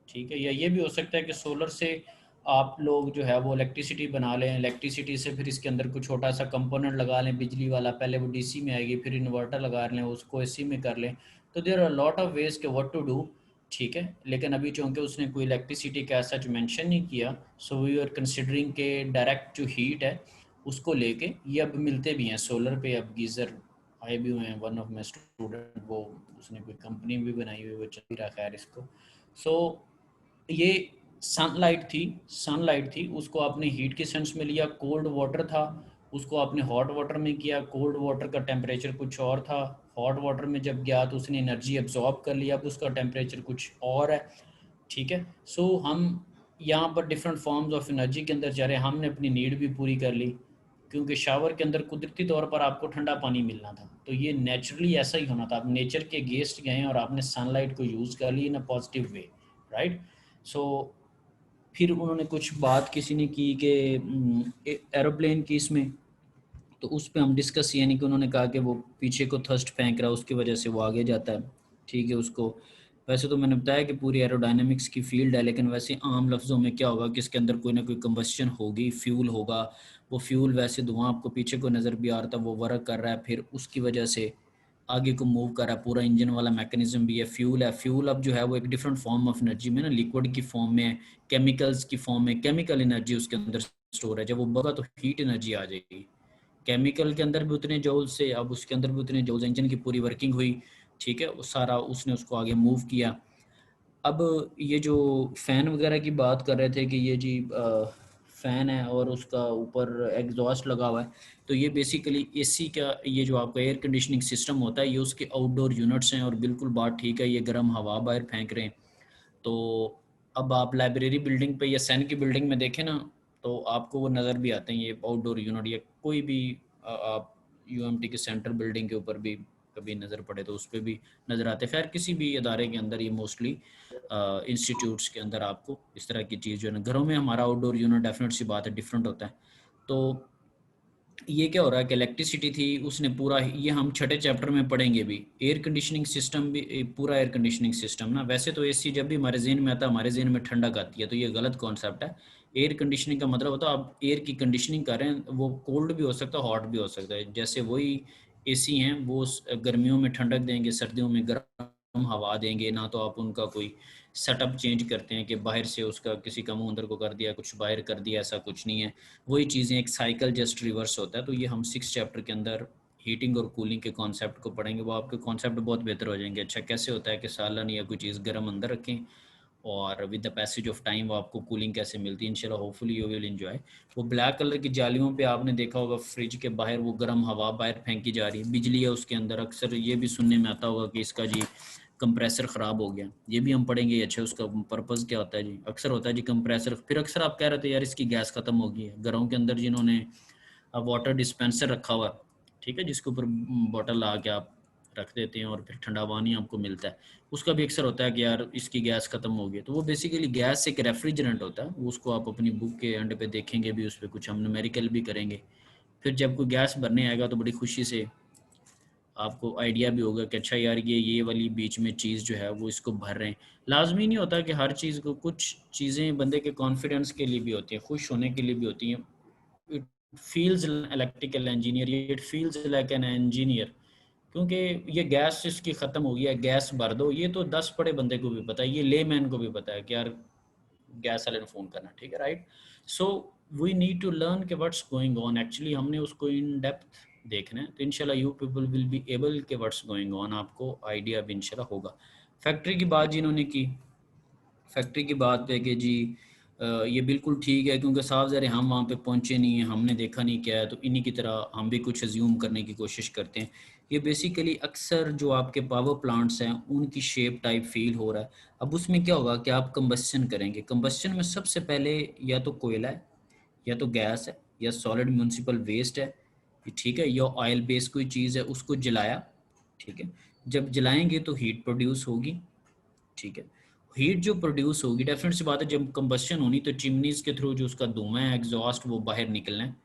ठीक है, या ये भी हो सकता है कि सोलर से आप लोग जो है वो इलेक्ट्रिसिटी बना लें, इलेक्ट्रिसिटी से फिर इसके अंदर कुछ छोटा सा कंपोनेंट लगा लें बिजली वाला, पहले वो डीसी में आएगी, फिर इन्वर्टर लगा लें, उसको एसी में कर लें। तो there are lot of ways के व्हाट टू डू। ठीक है, लेकिन अभी चूँकि उसने कोई इलेक्ट्रिसिटी का सच मेंशन नहीं किया, सो वी आर कंसिडरिंग के डायरेक्ट जो हीट है उसको लेके ये अब मिलते भी हैं सोलर पे। अब गीज़र आए भी हुए हैं, वन ऑफ माई स्टूडेंट, वो उसने कोई कंपनी भी बनाई हुई, वो चल ही रहा खैर इसको। सो ये सनलाइट थी, उसको आपने हीट के सेंस में लिया। कोल्ड वाटर था, उसको आपने हॉट वाटर में किया। कोल्ड वाटर का टेम्परेचर कुछ और था, हॉट वाटर में जब गया तो उसने एनर्जी एब्जॉर्ब कर लिया, अब उसका टेम्परेचर कुछ और है। ठीक है, सो हम यहाँ पर डिफरेंट फॉर्म्स ऑफ एनर्जी के अंदर जा रहे हैं। हमने अपनी नीड भी पूरी कर ली, क्योंकि शावर के अंदर कुदरती तौर पर आपको ठंडा पानी मिलना था, तो ये नेचुरली ऐसा ही होना था। आप नेचर के अगेंस्ट गए और आपने सनलाइट को यूज़ कर ली इन अ पॉजिटिव वे, राइट। सो फिर उन्होंने कुछ बात किसी ने की कि एरोप्लेन की इसमें, तो उस पर हम डिस्कस, यानी कि उन्होंने कहा कि वो पीछे को थर्स्ट फेंक रहा है, उसकी वजह से वो आगे जाता है। ठीक है, उसको वैसे तो मैंने बताया कि पूरी एरोडायनेमिक्स की फील्ड है, लेकिन वैसे आम लफ्ज़ों में क्या होगा कि इसके अंदर कोई ना कोई कंबस्शन होगी, फ्यूल होगा। वो फ्यूल वैसे धुआं आपको पीछे को नज़र भी आ रहा था, वो वर्क कर रहा है, फिर उसकी वजह से आगे को मूव कर रहा है। पूरा इंजन वाला मैकेनिज्म भी है। फ्यूल है, फ्यूल अब जो है वो एक डिफरेंट फॉर्म ऑफ एनर्जी में ना, लिक्विड की फॉर्म में, केमिकल्स की फॉर्म में, केमिकल एनर्जी उसके अंदर स्टोर है। जब वो बगा तो हीट एनर्जी आ जाएगी। केमिकल के अंदर भी उतने जूल से, अब उसके अंदर भी उतने जूल, इंजन की पूरी वर्किंग हुई। ठीक है, वो सारा उसने उसको आगे मूव किया। अब ये जो फ़ैन वगैरह की बात कर रहे थे कि ये जी फ़ैन है और उसका ऊपर एग्जॉस्ट लगा हुआ है, तो ये बेसिकली एसी का ये जो आपका एयर कंडीशनिंग सिस्टम होता है, ये उसके आउटडोर यूनिट्स हैं। और बिल्कुल बात ठीक है, ये गर्म हवा बाहर फेंक रहे हैं। तो अब आप लाइब्रेरी बिल्डिंग पे या सैन की बिल्डिंग में देखें ना, तो आपको वो नज़र भी आते हैं ये आउटडोर यूनिट, या कोई भी आप यूएमटी के सेंट्रल बिल्डिंग के ऊपर भी कभी नज़र पड़े तो उस पर भी नज़र आते हैं। खैर किसी भी इदारे के अंदर ये मोस्टली इंस्टीट्यूट्स के अंदर आपको इस तरह की चीज़ जो है ना, घरों में हमारा आउटडोर यूनिट डेफिनेट सी बात है डिफरेंट होता है। तो ये क्या हो रहा है कि इलेक्ट्रिसिटी थी, उसने पूरा, ये हम छठे चैप्टर में पढ़ेंगे भी, एयर कंडीशनिंग सिस्टम भी, पूरा एयर कंडीशनिंग सिस्टम ना। वैसे तो एसी जब भी हमारे जेहन में आता है, हमारे जेहन में ठंडक आती है, तो ये गलत कॉन्सेप्ट है। एयर कंडीशनिंग का मतलब होता है आप एयर की कंडीशनिंग कर रहे हैं, वो कोल्ड भी हो सकता है, हॉट भी हो सकता है। जैसे वही एसी हैं, वो गर्मियों में ठंडक देंगे, सर्दियों में गर्म हवा देंगे ना। तो आप उनका कोई सेटअप चेंज करते हैं कि बाहर से उसका किसी का मुंह अंदर को कर दिया, कुछ बाहर कर दिया, ऐसा कुछ नहीं है। वही चीज़ें एक साइकिल जस्ट रिवर्स होता है। तो ये हम 6 चैप्टर के अंदर हीटिंग और कूलिंग के कॉन्सेप्ट को पढ़ेंगे वो आपके कॉन्सेप्ट बहुत बेहतर हो जाएंगे। अच्छा कैसे होता है कि सालन या कोई चीज़ गर्म अंदर रखें और with the passage of time वो आपको कूलिंग कैसे मिलती है। इंशाल्लाह होपफुली यू विल एंजॉय। वो ब्लैक कलर की जालियों पे आपने देखा होगा फ्रिज के बाहर वो गर्म हवा बाहर फेंकी जा रही है, बिजली है उसके अंदर। अक्सर ये भी सुनने में आता होगा कि इसका जी कंप्रेसर ख़राब हो गया, ये भी हम पढ़ेंगे। अच्छा उसका पर्पज़ क्या होता है जी? अक्सर होता है जी कंप्रेसर, फिर अक्सर आप कह रहे थे यार इसकी गैस ख़त्म हो गई है। घरों के अंदर जिन्होंने वाटर डिस्पेंसर रखा हुआ, ठीक है, जिसके ऊपर बॉटल ला के आप रख देते हैं और फिर ठंडा पानी आपको मिलता है, उसका भी अक्सर होता है कि यार इसकी गैस ख़त्म हो गई। तो वो बेसिकली गैस एक रेफ्रिजरेंट होता है, वो उसको आप अपनी बुक के एंड पे देखेंगे भी, उस पर कुछ हम न्यूमेरिकल भी करेंगे। फिर जब कोई गैस भरने आएगा तो बड़ी खुशी से आपको आइडिया भी होगा कि अच्छा यार ये वाली बीच में चीज़ जो है वो इसको भर रहे हैं। लाजमी नहीं होता कि हर चीज़ को, कुछ चीज़ें बंदे के कॉन्फिडेंस के लिए भी होती हैं, खुश होने के लिए भी होती हैं। It feels electrical engineer, it feels like an engineer, क्योंकि ये गैस इसकी ख़त्म हो गई है, गैस भर दो। ये तो 10 पढ़े बंदे को भी पता है, ये लेमैन को भी पता है कि यार गैस वाले ने फ़ोन करना, ठीक है, right. So we need to learn के व्हाट्स गोइंग ऑन। एक्चुअली हमने उसको इन डेप्थ देखना है, तो इंशाल्लाह you people will be able के व्हाट्स गोइंग ऑन, आपको आइडिया भी इंशाल्लाह होगा। फैक्ट्री की बात जिन्होंने की, फैक्ट्री की बात पे कि जी ये बिल्कुल ठीक है, क्योंकि साफ ज़ाहिर हम वहाँ पे पहुँचे नहीं हैं, हमने देखा नहीं क्या है, तो इन्हीं की तरह हम भी कुछ अज्यूम करने की कोशिश करते हैं। ये बेसिकली अक्सर जो आपके पावर प्लांट्स हैं उनकी शेप टाइप फील हो रहा है। अब उसमें क्या होगा कि आप कंबस्शन करेंगे। कंबस्शन में सबसे पहले या तो कोयला है, या तो गैस है, या सॉलिड म्यूनसिपल वेस्ट है, ठीक है, या ऑयल बेस्ड कोई चीज़ है, उसको जलाया, ठीक है। जब जलाएंगे तो हीट प्रोड्यूस होगी, ठीक है। हीट जो प्रोड्यूस होगी, डेफिनेट सी बात है, जब कंबस्शन होनी तो चिमनीज के थ्रू जो उसका धुआं है, एग्जॉस्ट, वो बाहर निकलना है।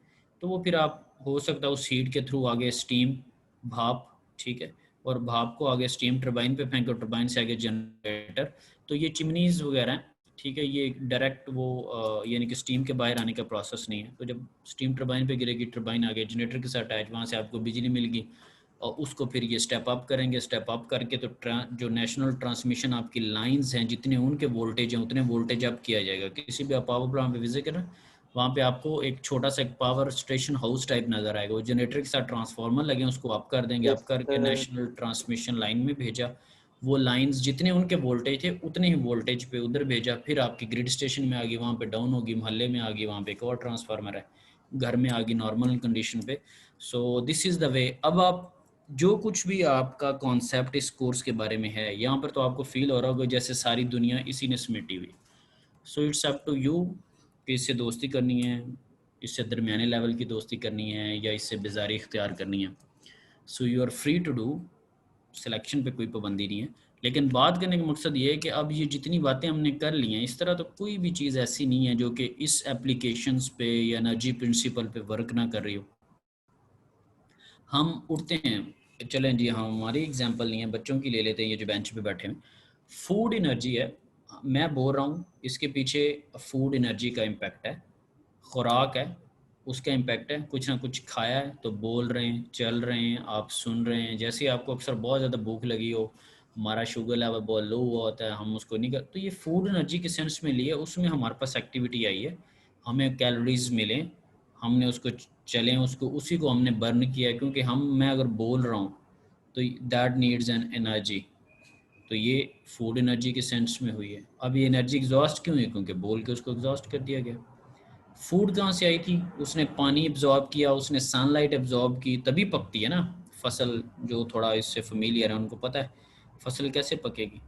तो वो फिर आप हो सकता है उस हीट के थ्रू आगे स्टीम, भाप, ठीक है, और भाप को आगे स्टीम टरबाइन पे फेंको, टरबाइन से आगे जनरेटर। तो ये चिमनीज वगैरह हैं, ठीक है, ये डायरेक्ट वो यानी कि स्टीम के बाहर आने का प्रोसेस नहीं है। तो जब स्टीम टरबाइन पे गिरेगी, टरबाइन आगे जनरेटर के साथ अटैच, वहाँ से आपको बिजली मिल गई और उसको फिर ये स्टेप अप करेंगे। स्टेप अप करके तो जो नेशनल ट्रांसमिशन आपकी लाइंस हैं, जितने उनके वोल्टेज हैं उतने वोल्टेज अप किया जाएगा। किसी भी आप पावर प्लांट पे विजिट करें, वहाँ पे आपको एक छोटा सा एक पावर स्टेशन हाउस टाइप नज़र आएगा, वो जनरेटर के साथ ट्रांसफार्मर लगे, उसको अप कर देंगे, अप करके नेशनल ट्रांसमिशन लाइन में भेजा, वो लाइंस जितने उनके वोल्टेज थे उतने ही वोल्टेज पे उधर भेजा, फिर आपकी ग्रिड स्टेशन में आ गई, वहाँ पे डाउन होगी, मोहल्ले में आ गई, वहाँ पे एक और ट्रांसफार्मर है, घर में आ गई नॉर्मल कंडीशन पे। So this is the way. अब आप जो कुछ भी आपका कॉन्सेप्ट इस कोर्स के बारे में है, यहाँ पर तो आपको फील हो रहा होगा जैसे सारी दुनिया इसी ने समेटी हुई। So it's up to you कि इससे दोस्ती करनी है, इससे दरमियाने लेवल की दोस्ती करनी है, या इससे बेजारी इख्तियार करनी है। So you are free to do, selection पे कोई पाबंदी नहीं है। लेकिन बात करने का मकसद ये है कि अब ये जितनी बातें हमने कर ली हैं, इस तरह तो कोई भी चीज़ ऐसी नहीं है जो कि इस एप्लीकेशंस पे या एनर्जी प्रिंसिपल पे वर्क ना कर रही हो। हम उठते हैं, चलें जी, हम हमारी एग्जांपल नहीं है, बच्चों की ले लेते हैं, ये जो बेंच पे बैठे हैं। फूड एनर्जी है, मैं बोल रहा हूँ, इसके पीछे फूड एनर्जी का इम्पैक्ट है, खुराक है, उसका इम्पैक्ट है, कुछ ना कुछ खाया है तो बोल रहे हैं, चल रहे हैं, आप सुन रहे हैं। जैसे आपको अक्सर बहुत ज़्यादा भूख लगी हो, हमारा शुगर लेवल बहुत लो हुआ होता है, हम उसको नहीं कर, तो ये फूड एनर्जी के सेंस में लिए, उसमें हमारे पास एक्टिविटी आई है, हमें कैलोरीज मिले, हमने उसको चलें, उसको उसी को हमने बर्न किया, क्योंकि मैं अगर बोल रहा हूँ तो दैट नीड्स एन एनर्जी, तो ये फूड एनर्जी के सेंस में हुई है। अब ये एनर्जी एग्जॉस्ट क्यों है? क्योंकि बोल के उसको एग्जॉस्ट कर दिया गया। फूड कहाँ से आई थी? उसने पानी एब्जॉर्ब किया, उसने सनलाइट एब्जॉर्ब की, तभी पकती है ना फसल। जो थोड़ा इससे फेमिलियर है उनको पता है फसल कैसे पकेगी।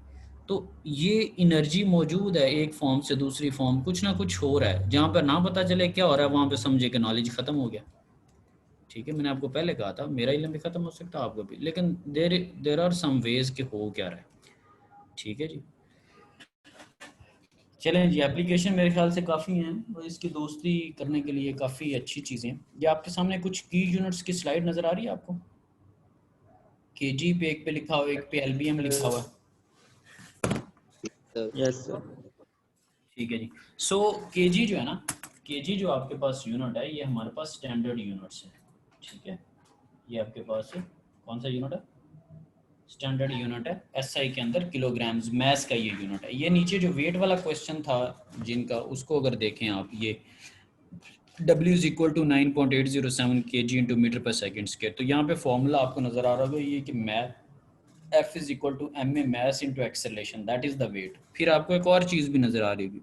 तो ये एनर्जी मौजूद है, एक फॉर्म से दूसरी फॉर्म, कुछ ना कुछ हो रहा है। जहाँ पर ना पता चले क्या हो रहा है, वहाँ पे समझे कि नॉलेज ख़त्म हो गया। ठीक है, मैंने आपको पहले कहा था मेरा इल्म भी ख़त्म हो सकता है, आपको भी, लेकिन देर आर सम वेज के हो क्या रहा है। ठीक है जी, चलें जी, एप्लीकेशन मेरे ख्याल से काफ़ी हैं और इसकी दोस्ती करने के लिए काफ़ी अच्छी चीज़ें। ये आपके सामने कुछ की यूनिट्स की स्लाइड नज़र आ रही है आपको? केजी पे एक पे लिखा हुआ, एक पे एलबीएम लिखा हुआ। Yes sir. ठीक है जी। सो केजी जो है ना, केजी जो आपके पास यूनिट है, ये हमारे पास स्टैंडर्ड यूनिट्स है। ठीक है, ये आपके पास कौन सा यूनिट है? स्टैंडर्ड यूनिट है। एसआई के अंदर किलोग्राम्स मैस का ये यूनिट है। ये नीचे जो वेट वाला क्वेश्चन था जिनका, उसको अगर देखें आप, ये W is equal to 9.807 kg into metre per second square. तो यहाँ पे फॉर्मूला आपको नजर आ रहा होगा ये कि F is equal to ma mass into acceleration, that is the weight. फिर आपको एक और चीज़ भी नजर आ रही होगी,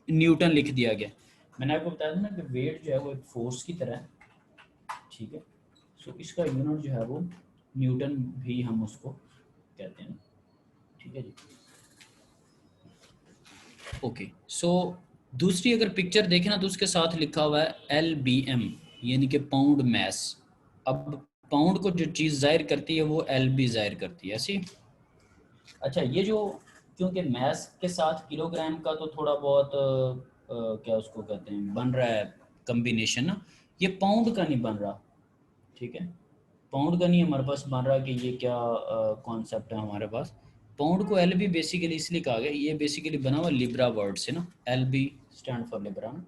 न्यूटन लिख दिया गया। मैंने आपको बताया था ना कि वेट जो है वो एक फोर्स की तरह है, ठीक है। सो इसका यूनिट जो है वो न्यूटन भी हम उसको कहते हैं, ठीक है जी। ओके, सो दूसरी अगर पिक्चर देखें ना तो उसके साथ लिखा हुआ है LBM यानी कि पाउंड मैस। अब पाउंड को जो चीज़ जाहिर करती है वो LB जाहिर करती है, ऐसी। अच्छा, ये जो क्योंकि मैस के साथ किलोग्राम का तो थोड़ा बहुत क्या उसको कहते हैं बन रहा है कम्बिनेशन ना, ये पाउंड का नहीं बन रहा, ठीक है। पाउंड का नहीं हमारे पास बन रहा कि ये क्या कॉन्सेप्ट है हमारे पास। पाउंड को LB बेसिकली इसलिए कहा गया, ये बेसिकली बना हुआ लिब्रा वर्ड से ना, LB स्टैंड फॉर लिब्रा ना।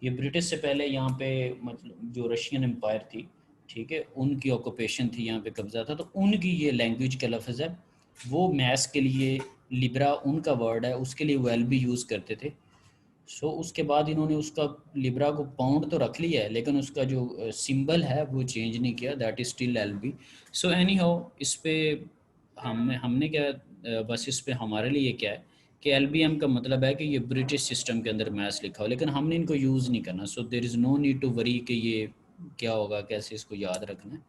ये ब्रिटिश से पहले यहाँ पे मतलब जो रशियन एम्पायर थी, ठीक है, उनकी ऑक्यूपेशन थी, यहाँ पे कब्जा था, तो उनकी ये लैंग्वेज का लफ्ज़ है। वो मैथ्स के लिए लिब्रा उनका वर्ड है, उसके लिए वो LB यूज़ करते थे। सो उसके बाद इन्होंने उसका लिब्रा को पाउंड तो रख लिया है, लेकिन उसका जो सिंबल है वो चेंज नहीं किया, that is still LB। So any how इस पे हमने क्या बस इस पे हमारे लिए क्या है कि LBM का मतलब है कि ये ब्रिटिश सिस्टम के अंदर मैथ्स लिखा हो, लेकिन हमने इनको यूज़ नहीं करना। So there is no need to worry कि ये क्या होगा, कैसे इसको याद रखना है।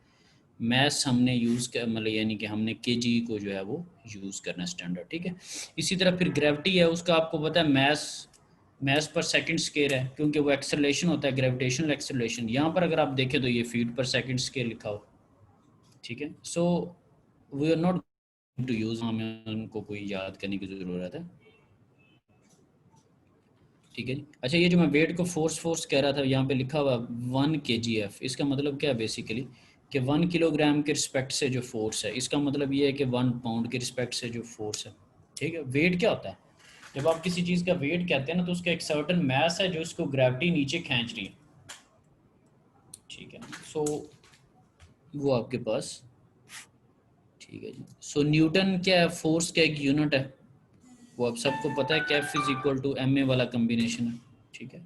मैथ्स हमने यूज़ कर मतलब यानी कि हमने KG को जो है वो यूज़ करना स्टैंडर्ड, ठीक है। इसी तरह फिर ग्रेविटी है, उसका आपको पता है मैस पर सेकंड स्केयर है, क्योंकि वो एक्सेलरेशन होता है, ग्रेविटेशनल एक्सेलरेशन। यहाँ पर अगर आप देखें तो ये फीट पर सेकंड स्केयर लिखा हो, ठीक है। So we are not to use, हमें उनको कोई याद करने की ज़रूरत है, ठीक है जी। अच्छा, ये जो मैं वेट को फोर्स कह रहा था, यहाँ पे लिखा हुआ 1 kgf, इसका मतलब क्या है बेसिकली कि 1 किलोग्राम के रिस्पेक्ट से जो फोर्स है, इसका मतलब ये है कि 1 पाउंड के रिस्पेक्ट से जो फोर्स है, ठीक है। वेट क्या होता है, जब आप किसी चीज़ का वेट कहते हैं ना तो उसका एक सर्टेन मैस है जो इसको ग्रेविटी नीचे खींच रही है, ठीक है। सो वो आपके पास, ठीक है जी। सो न्यूटन क्या है, फोर्स का एक यूनिट है, वो आप सबको पता है कि F is equal to ma वाला कम्बिनेशन है, ठीक है।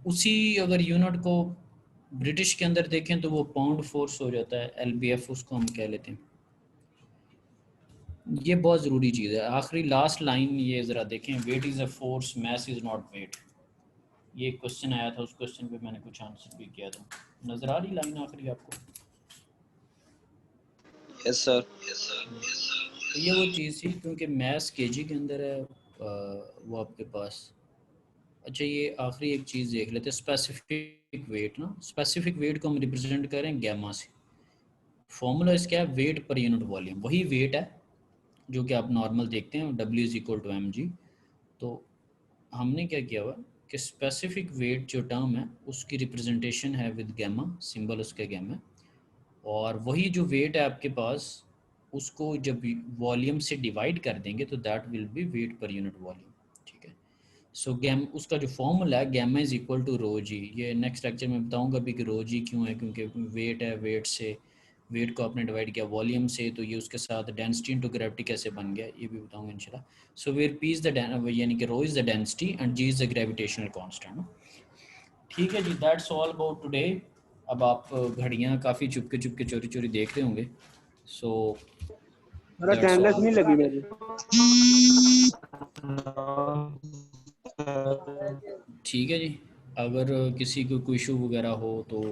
उसी अगर यूनिट को ब्रिटिश के अंदर देखें तो वो पाउंड फोर्स हो जाता है, LBF उसको हम कह लेते हैं। ये बहुत ज़रूरी चीज़ है। आखिरी लास्ट लाइन ये ज़रा देखें, weight is a force, mass is not weight. ये क्वेश्चन आया था, उस क्वेश्चन पे मैंने कुछ आंसर भी किया था। नज़र आ रही लाइन आखिरी आपको? Yes sir. ये वो चीज़ थी, क्योंकि मैस KG के अंदर है वो आपके पास। अच्छा, ये आखिरी एक चीज़ देख लेते हैं, स्पेसिफिक वेट ना। स्पेसिफिक वेट को हम रिप्रेजेंट करें गैमा से। फॉर्मूला इसका है वेट पर यूनिट वॉल्यूम, वही वेट है जो कि आप नॉर्मल देखते हैं, W is equal to mg। तो हमने क्या किया हुआ कि स्पेसिफिक वेट जो टर्म है उसकी रिप्रेजेंटेशन है विद गैमा, सिंबल उसका गैमा, और वही जो वेट है आपके पास उसको जब वॉल्यूम से डिवाइड कर देंगे तो that will be weight per unit volume, ठीक है। सो गैम उसका जो फॉर्मूला है gamma is equal to rho G. ये नेक्स्ट लेक्चर में बताऊंगा भी कि रो जी क्यों है, क्योंकि वेट है, वेट से वेट को आपने डिवाइड किया वॉल्यूम से, तो ये उसके साथ डेंसिटी इनटू ग्रेविटी कैसे बन गया ये भी बताऊंगा इंशाल्लाह। So where P is the यानी कि rho is the density and G is the gravitational constant, ठीक है जी। That's all about today. अब आप घड़ियाँ काफ़ी चुपके चुपके चोरी चोरी देख रहे होंगे, सो मेरा अटेंडेंस नहीं लगी मेरी। ठीक है जी। अगर किसी को कोई इशू वगैरह हो तो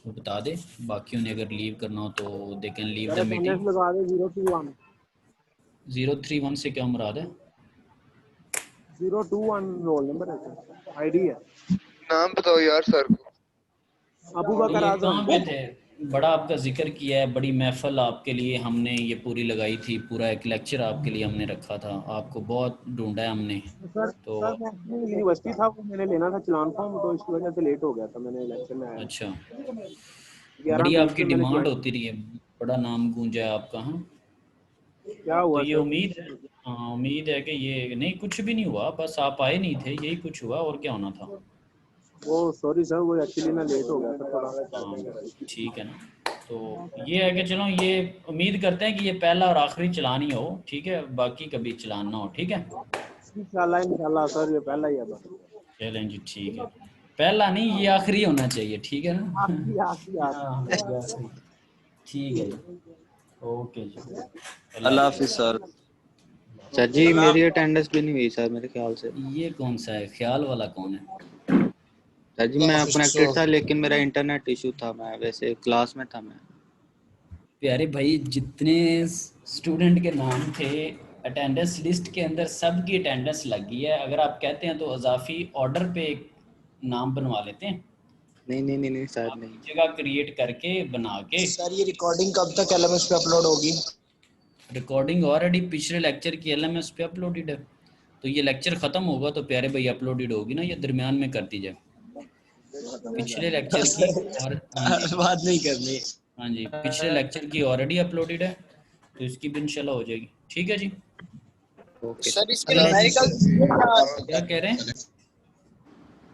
वो बता दे, बाकियों ने अगर लीव करना हो तो they can leave the meeting. Attendance लगा दे 021 031 से क्या मुराद है? 021 रोल नंबर है, आईडी है। नाम बताओ यार सर को। अबू बकर ये आजम। कहाँ पे थे? बड़ा आपका जिक्र किया है, बड़ी महफिल आपके लिए हमने ये पूरी लगाई थी, पूरा एक लेक्चर आपके लिए हमने रखा था, आपको बहुत ढूंढा है हमने। सर तो सर मैं यूनिवर्सिटी था, वो मैंने लेना था चलान फॉर्म, तो इसकी वजह से लेट हो गया था, मैंने लेक्चर में आया। अच्छा, 11 बड़ी बीस आपकी में मैंने डिमांड ज्वाइन। होती रही है, बड़ा नाम गूंजा है आपका। हाँ, क्या हुआ तो ये सर? उम्मीद है, हाँ उम्मीद है कि ये नहीं, कुछ भी नहीं हुआ, बस आप आए नहीं थे, यही कुछ हुआ, और क्या होना था। वो सॉरी सर, वो एक्चुअली ना लेट हो गया था थोड़ा। हाँ ठीक है ना। तो ये है कि चलो, ये उम्मीद करते हैं कि ये पहला और आखिरी चलान ही हो, ठीक है, बाकी कभी चलान ना हो, ठीक है। इंशाल्लाह सर, ये पहला ही है बस। चलें जी, ठीक है, पहला नहीं, ये आखिरी होना चाहिए, ठीक है ना? आखिरी आखिरी हाँ, आखिरी ये आखिरी। ठीक है जी, ओके जी, अल्लाह हाफिज सर। सर जी मेरी अटेंडेंस भी नहीं हुई सर मेरे ख्याल से। ये कौन सा है, ख्याल वाला कौन है? सर जी मैं कनेक्टेड था लेकिन मेरा इंटरनेट इशू था, मैं वैसे क्लास में था मैं। प्यारे भाई, जितने स्टूडेंट के नाम थे अटेंडेंस लिस्ट के अंदर, सब की अटेंडेंस लगी है। अगर आप कहते हैं तो अजाफी ऑर्डर पे एक नाम बनवा लेते हैं। नहीं सर नहीं। जगह क्रिएट करके बना के। सर ये रिकॉर्डिंग कब तक एलएमएस पे अपलोड होगी? रिकॉर्डिंग ऑलरेडी पिछले लेक्चर की एलएमएस पे अपलोडेड है, तो ये लेक्चर ख़त्म होगा तो प्यारे भाई अपलोडेड होगी ना, ये दरमियान में कर दी जाए पिछले लेक्चर की। और बात नहीं करनी। हाँ जी, पिछले लेक्चर की ऑलरेडी अपलोडेड है, तो इसकी भी इंशाल्लाह हो जाएगी। ठीक है जी। सर इसके न्यूमेरिकल्स क्या कह रहे हैं?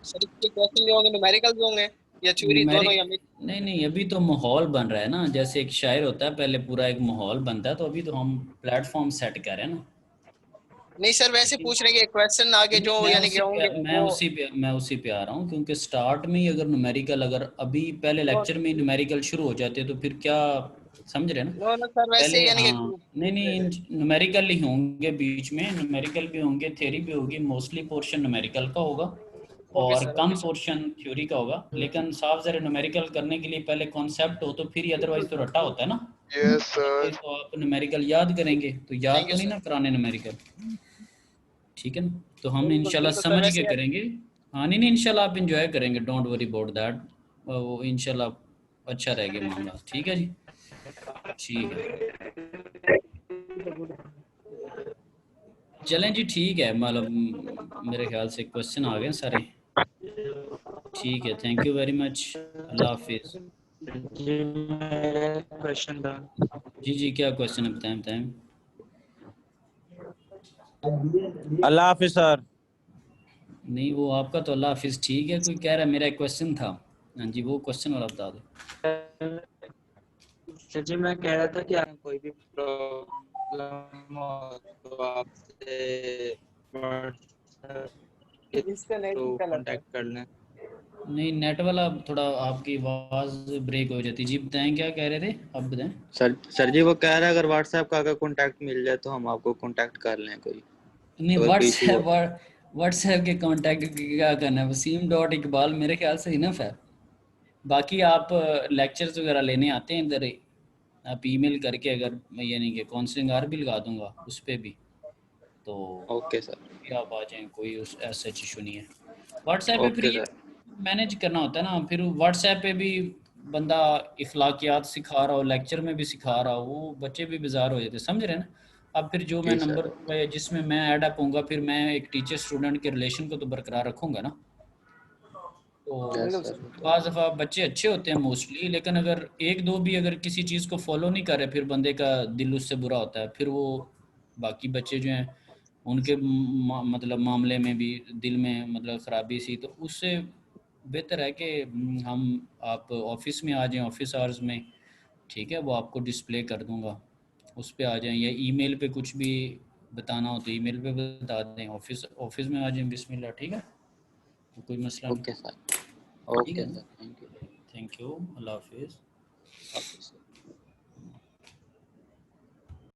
सर इसके क्वेश्चन जो होंगे न्यूमेरिकल्स होंगे या थ्योरी दोनों या मिक्स? नहीं, अभी तो माहौल बन रहा है ना, जैसे एक शायर होता है, पहले पूरा एक माहौल बनता है, तो अभी तो हम प्लेटफॉर्म सेट कर रहे हैं ना। नहीं सर, वैसे पूछ रहे हैं कि क्वेश्चन आगे जो यानी कि होंगे मैं उसी पे आ रहा हूँ, क्योंकि स्टार्ट में ही अगर न्यूमेरिकल, अगर अभी पहले लेक्चर में ही न्यूमेरिकल शुरू हो जाते तो फिर क्या, समझ रहे हैं ना? नो सर वैसे पहले यानी कि हाँ, नहीं न्यूमेरिकल ही होंगे, बीच में न्यूमेरिकल भी होंगे, थ्योरी भी होगी। मोस्टली पोर्शन न्यूमेरिकल का होगा और कम पोर्शन थ्योरी का होगा, लेकिन साफ ज़रा न्यूमेरिकल करने के लिए पहले कॉन्सेप्ट हो तो फिर ही, अदरवाइज तो रट्टा होता है ना। Yes sir. तो आप न्यूमेरिकल याद करेंगे तो याद तो नहीं ना कराने न्यूमेरिकल, ठीक है ना? तो हम इंशाल्लाह समझ के करेंगे। हाँ नहीं इंशाल्लाह आप इंजॉय करेंगे, डोंट वरी अबाउट दैट, वो इंशाल्लाह अच्छा रहेगा मामला। ठीक है जी, ठीक है, चलें जी, ठीक है। मतलब मेरे ख्याल से क्वेश्चन आ गए सारे। ठीक है, थैंक यू वेरी मच, अल्लाह हाफिज़। जी मेरा क्वेश्चन था। जी क्या क्वेश्चन है, बताएं। अल्लाह हाफिज सर। नहीं वो आपका तो अल्लाह हाफिज़ ठीक है, कोई कह रहा है मेरा एक क्वेश्चन था। हाँ जी, वो क्वेश्चन वाला बता दो। सर जी मैं कह रहा था कि अगर कोई भी प्रॉब्लम हो तो आपसे कांटेक्ट कर लें। नहीं नेट वाला थोड़ा आपकी आवाज़ ब्रेक हो जाती। जी बताएं, क्या कह रहे थे आप, बताएं। सर जी वो कह रहा है अगर व्हाट्सएप का अगर कांटेक्ट मिल जाए तो हम आपको कांटेक्ट कर लें कोई। नहीं व्हाट्सएप के कांटेक्ट क्या करना है, वसीम.इकबाल मेरे ख्याल से इनफ है। बाकी आप लेक्चर्स वगैरह लेने आते हैं इधर, आप ईमेल करके, अगर यानी कि काउंसलिंग आर भी लगा दूंगा उस पर भी, तो ओके सर आप आ जाएँ, कोई उस ऐसा इशू नहीं है। व्हाट्सएप पे फिर ये मैनेज करना होता है ना, फिर व्हाट्सएप पे भी बंदा इखलाकियात सिखा रहा हो, लेक्चर में भी सिखा रहा हो, वो बच्चे भी बेजार हो जाते, समझ रहे हैं ना। अब फिर जो मैं नंबर दूंगा या जिसमें मैं ऐड अप होऊंगा, फिर मैं एक टीचर स्टूडेंट के रिलेशन को तो बरकरार रखूंगा ना। तो बाज़ दफ़ा बच्चे अच्छे होते हैं मोस्टली, लेकिन अगर एक दो भी अगर किसी चीज़ को फॉलो नहीं कर रहे, फिर बंदे का दिल उससे बुरा होता है, फिर वो बाकी बच्चे जो हैं उनके मतलब मामले में भी दिल में मतलब ख़राबी सी, तो उससे बेहतर है कि हम आप ऑफिस में आ जाएं, ऑफिस आवर्स में, ठीक है, वो आपको डिस्प्ले कर दूंगा, उस पर आ जाएं, या ईमेल पे कुछ भी बताना हो तो ईमेल पे बता दें, ऑफिस में आ जाएं, बिस्मिल्लाह, ठीक है, तो कोई मसला नहीं। Okay sir, thank you, thank you, अल्लाह हाफिज़।